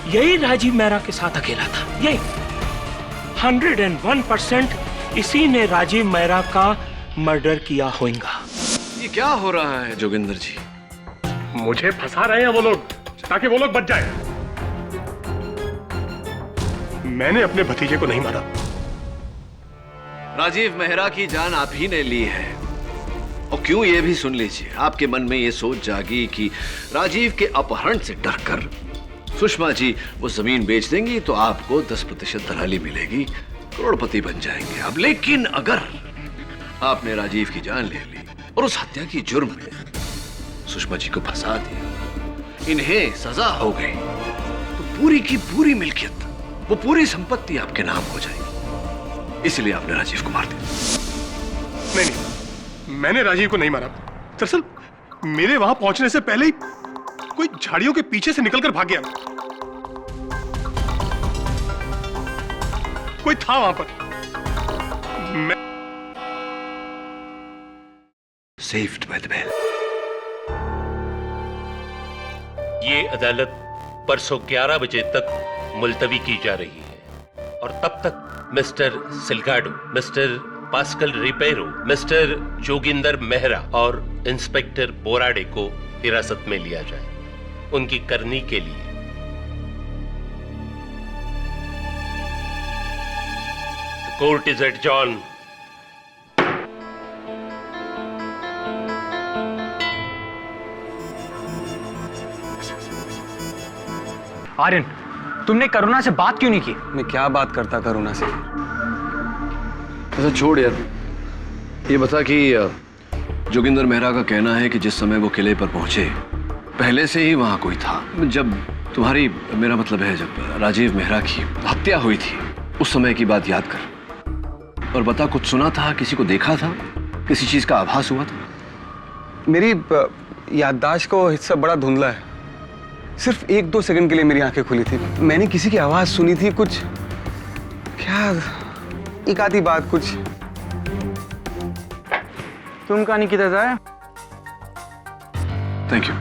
यही राजीव मेहरा के साथ अकेला था। यही 101% इसी ने राजीव मेहरा का मर्डर किया होगा। ये क्या हो रहा है जोगिंदर जी? मुझे फंसा रहे हैं वो लोग ताकि वो लोग बच जाए। मैंने अपने भतीजे को नहीं मारा। राजीव मेहरा की जान आप ही ने ली है। और क्यों, ये भी सुन लीजिए। आपके मन में ये सोच जागी कि राजीव के अपहरण से डरकर सुषमा जी वो जमीन बेच देंगी तो आपको 10% दलाली मिलेगी, करोड़पति बन जाएंगे आप। लेकिन अगर आपने राजीव की जान ले ली और उस हत्या की जुर्म में सुषमा जी को फंसा दिया, इन्हें सजा हो गई, तो पूरी की पूरी मिल्कियत, वो पूरी संपत्ति आपके नाम हो जाएगी। इसलिए आपने राजीव को मार दिया। नहीं, मैंने राजीव को नहीं मारा। दरअसल मेरे वहां पहुंचने से पहले ही कोई झाड़ियों के पीछे से निकलकर भाग गया। कोई था वहां पर। Saved by the bell. ये अदालत परसों 11 बजे तक मुलतवी की जा रही है और तब तक mister Silgado, mister Pascal Ripero, mister Joginder Mehra और इंस्पेक्टर बोराडे को हिरासत में लिया जाए उनकी करनी के लिए। The court is adjourned. Aryan, तुमने करुणा से बात क्यों नहीं की? मैं क्या बात करता करुणा से? ऐसा छोड़ यार, ये बता कि जोगिंदर मेहरा का कहना है कि जिस समय वो किले पर पहुंचे पहले से ही वहां कोई था। जब तुम्हारी, मेरा मतलब है जब राजीव मेहरा की हत्या हुई थी उस समय की बात याद कर और बता, कुछ सुना था, किसी को देखा था, किसी चीज का आभास हुआ था? मेरी याददाश्त का हिस्सा बड़ा धुंधला है। सिर्फ 1-2 सेकंड के लिए मेरी आंखें खुली थी। मैंने किसी की आवाज सुनी थी, कुछ क्या, एक आधी बात कुछ। तुम कहानी की तरह? Thank you.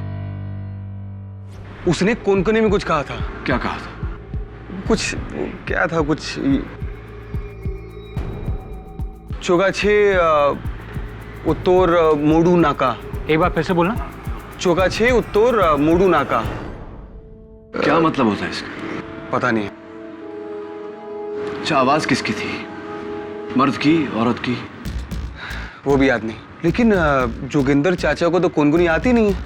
उसने कोंकणी में कुछ कहा था। क्या कहा था? कुछ क्या था, कुछ चोगाछे उत्तोर मोडू नाका। एक बार फिर से बोलना। चोगाछे उत्तोर मोडू नाका। क्या मतलब होता है इसका? पता नहीं। अच्छा, आवाज किसकी थी? मर्द की, औरत की? वो भी याद नहीं, लेकिन जोगिंदर चाचा को तो कोंकणी आती नहीं है।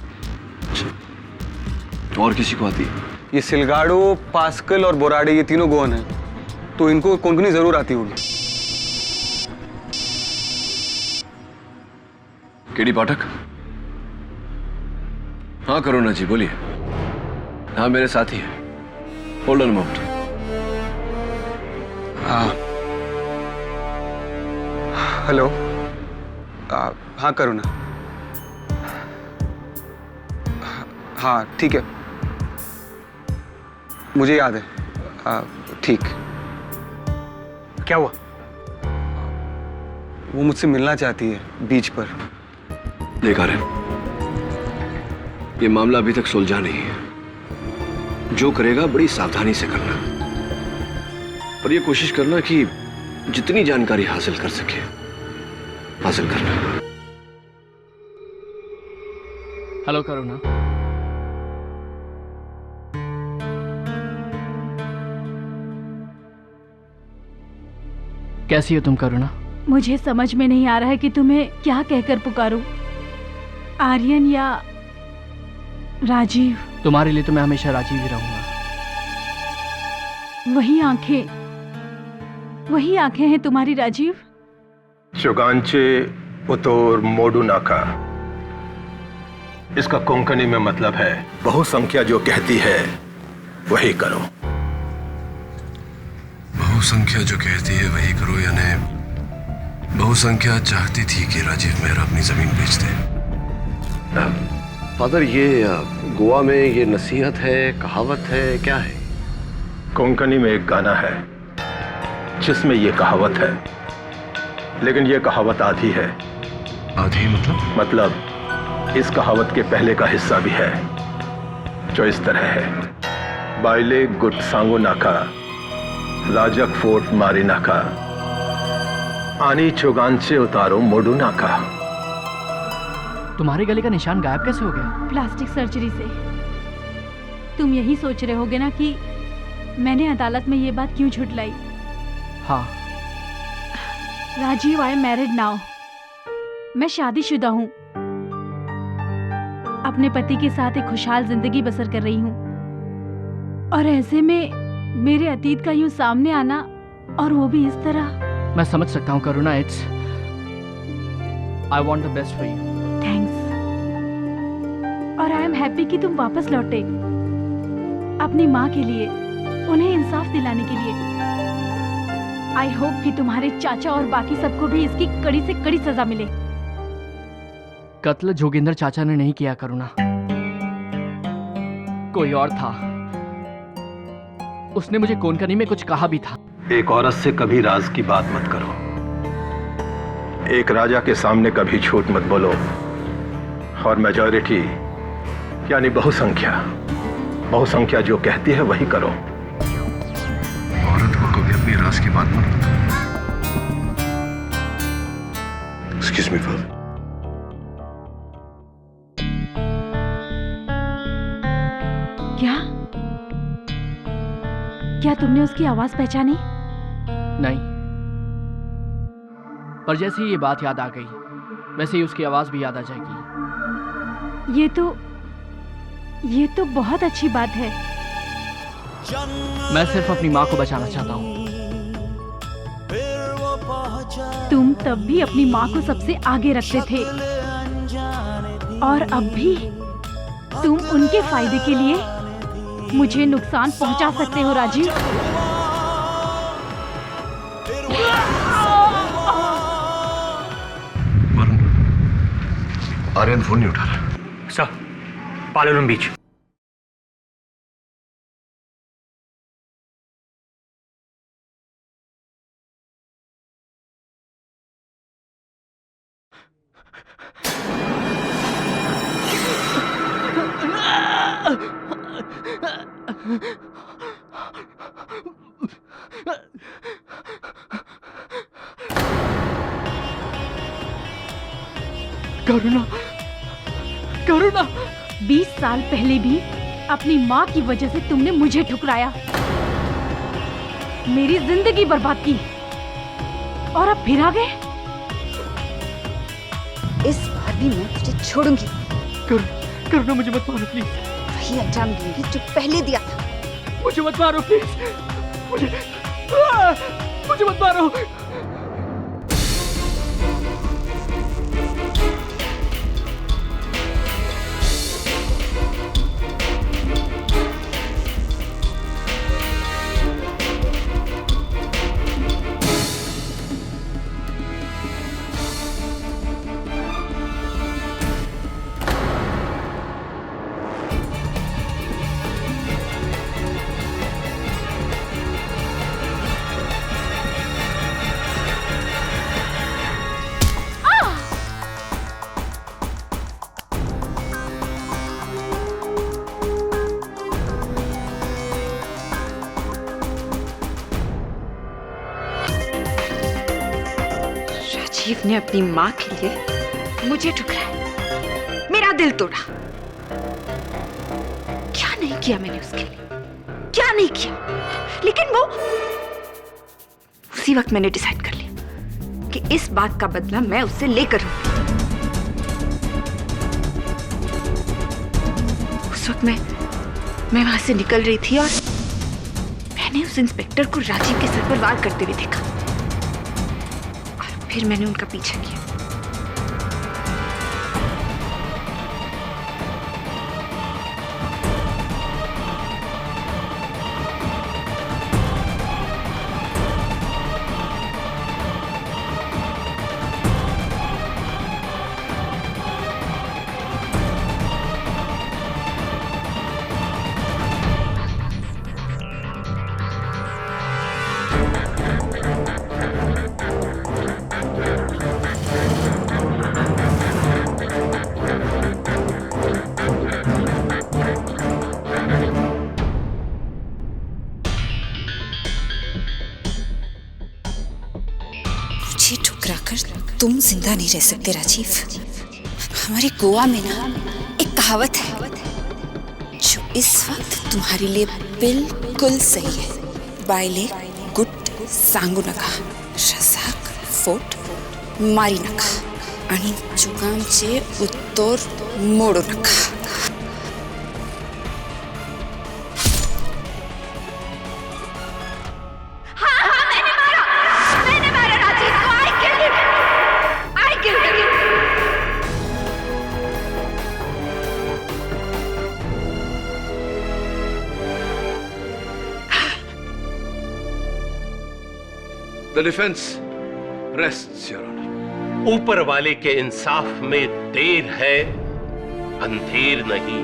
और किसी को आती? ये सिलगाड़ो, पास्कल और बोराडे, ये तीनों गोवन हैं, तो इनको कोंकणी जरूर आती होगी। केडी पाठक? हाँ करुणा जी बोलिए। हाँ मेरे साथी है। Hold on a moment. Hello. हाँ करुणा। हाँ ठीक है, मुझे याद है। ठीक। क्या हुआ? वो मुझसे मिलना चाहती है बीच पर। देखा रे, ये मामला अभी तक सुलझा नहीं है। जो करेगा बड़ी सावधानी से करना और ये कोशिश करना कि जितनी जानकारी हासिल कर सके हासिल करना। हेलो करुणा। कैसी हो तुम करुणा? मुझे समझ में नहीं आ रहा है कि तुम्हें क्या कहकर पुकारूं, आर्यन या राजीव। तुम्हारे लिए तो मैं हमेशा राजीव ही रहूंगा। वही आंखें हैं तुम्हारी राजीव। चुगांचे उतोर मोडू नाका, इसका कोंकणी में मतलब है बहुसंख्या जो कहती है वही करो। बहुसंख्या जो कहती है वही करो, यानी बहुसंख्या चाहती थी कि राजीव मेहरा अपनी जमीन बेच दे। फादर, ये गोवा में ये नसीहत है, कहावत है, क्या है? कोंकणी में एक गाना है जिसमें ये कहावत है, लेकिन ये कहावत आधी है। आधी मतलब इस कहावत के पहले का हिस्सा भी है जो इस तरह है। बाइले गुट सांगो नाका, राजक फोर्ट मारी नाका, आनी चुगांचे उतारो मोडू नाका। तुम्हारे गले का निशान गायब कैसे हो गया? प्लास्टिक सर्जरी से। तुम यही सोच रहे होगे ना कि मैंने अदालत में ये बात क्यों झुठलाई? हाँ। Rajiv, I am married now. मैं शादीशुदा हूँ, अपने पति के साथ एक खुशहाल जिंदगी बसर कर रही हूँ, और ऐसे में मेरे अतीत का यूं सामने आना, और वो भी इस तरह। मैं समझ सकता हूँ Karuna. It's I want the best for you. Thanks. और आई एम हैप्पी कि तुम वापस लौटे अपनी माँ के लिए, उन्हें इंसाफ दिलाने के लिए। आई होप कि तुम्हारे चाचा और बाकी सबको भी इसकी कड़ी से कड़ी सजा मिले। कत्ल जोगिंदर चाचा ने नहीं किया करुणा, कोई और था। उसने मुझे कोंकणी में कुछ कहा भी था। एक औरत से कभी राज की बात मत करो, एक राजा के सामने कभी झूठ मत बोलो, और मेजॉरिटी यानी बहुसंख्या बहुसंख्या जो कहती है वही करो। औरत को कभी अपनी राज की बात मत बताओ। Excuse me father. क्या क्या तुमने उसकी आवाज पहचानी? नहीं, पर जैसे ही ये बात याद आ गई वैसे ही उसकी आवाज भी याद आ जाएगी। ये तो बहुत अच्छी बात है। मैं सिर्फ अपनी माँ को बचाना चाहता हूँ। तुम तब भी अपनी माँ को सबसे आगे रखते थे और अब भी तुम उनके फायदे के लिए मुझे नुकसान पहुंचा सकते हो राजीव। आर्यन फोन नहीं उठा रहा। सर, पार्लर बीच। करुणा, करुणा, 20 साल पहले भी अपनी माँ की वजह से तुमने मुझे ठुकराया, मेरी जिंदगी बर्बाद की और अब फिर आ गए। इस बार भी मैं तुझे छोड़ूंगी। करुणा, मुझे मत मारो प्लीज। वही अंजाम दूंगी जो पहले दिया था। मुझे मत मारो प्लीज। मुझे मत मारो। राजीव ने अपनी माँ के लिए मुझे ठुकराया, मेरा दिल तोड़ा। क्या नहीं किया मैंने उसके लिए, क्या नहीं किया। लेकिन वो उसी वक्त मैंने डिसाइड कर लिया कि इस बात का बदला मैं उससे लेकर रहूंगी। उस वक्त मैं वहां से निकल रही थी और मैंने उस इंस्पेक्टर को राजीव के सर पर वार करते हुए देखा। फिर मैंने उनका पीछा किया। तुम जिंदा नहीं रह सकते राजीव। हमारे गोवा में ना एक कहावत है जो इस वक्त तुम्हारे लिए बिल्कुल सही है। बायले गुट सांगू नका रसाक फोट मारी नका आणि चुकांचे उत्तर मोडू नका। The defense rests, Your Honor. ऊपर वाले के इंसाफ में देर है, अंधेर नहीं,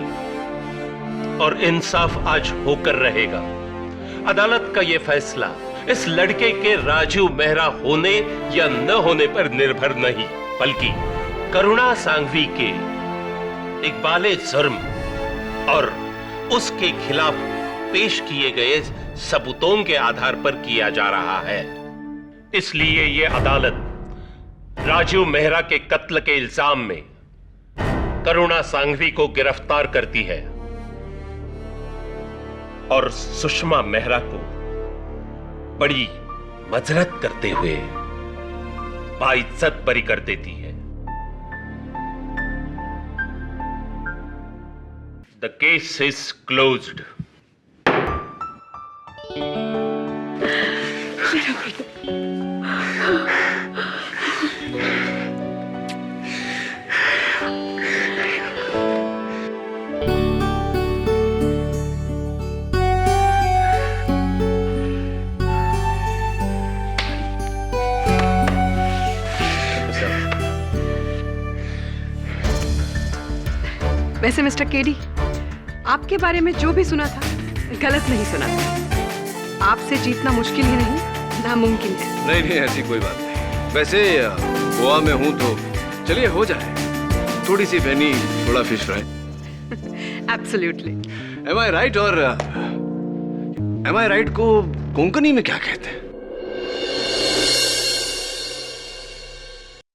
और इंसाफ आज होकर रहेगा। अदालत का यह फैसला इस लड़के के राजीव मेहरा होने या न होने पर निर्भर नहीं, बल्कि करुणा सांघवी के इकबाले जुर्म और उसके खिलाफ पेश किए गए सबूतों के आधार पर किया जा रहा है। इसलिए यह अदालत राजीव मेहरा के कत्ल के इल्जाम में करुणा सांघवी को गिरफ्तार करती है और सुषमा मेहरा को बड़ी मजरत करते हुए बाइज्जत बरी कर देती है। The case is closed. वैसे मिस्टर केडी, आपके बारे में जो भी सुना था गलत नहीं सुना था। आपसे जीतना मुश्किल ही नहीं, नामुमकिन है। नहीं, ऐसी कोई बात नहीं। वैसे गोवा में हूं तो चलिए हो जाए। थोड़ी सी फैनी, थोड़ा फिश फ्राई। एब्सोल्युटली। एम आई राइट? और एम आई राइट को कोंकणी में क्या कहते हैं?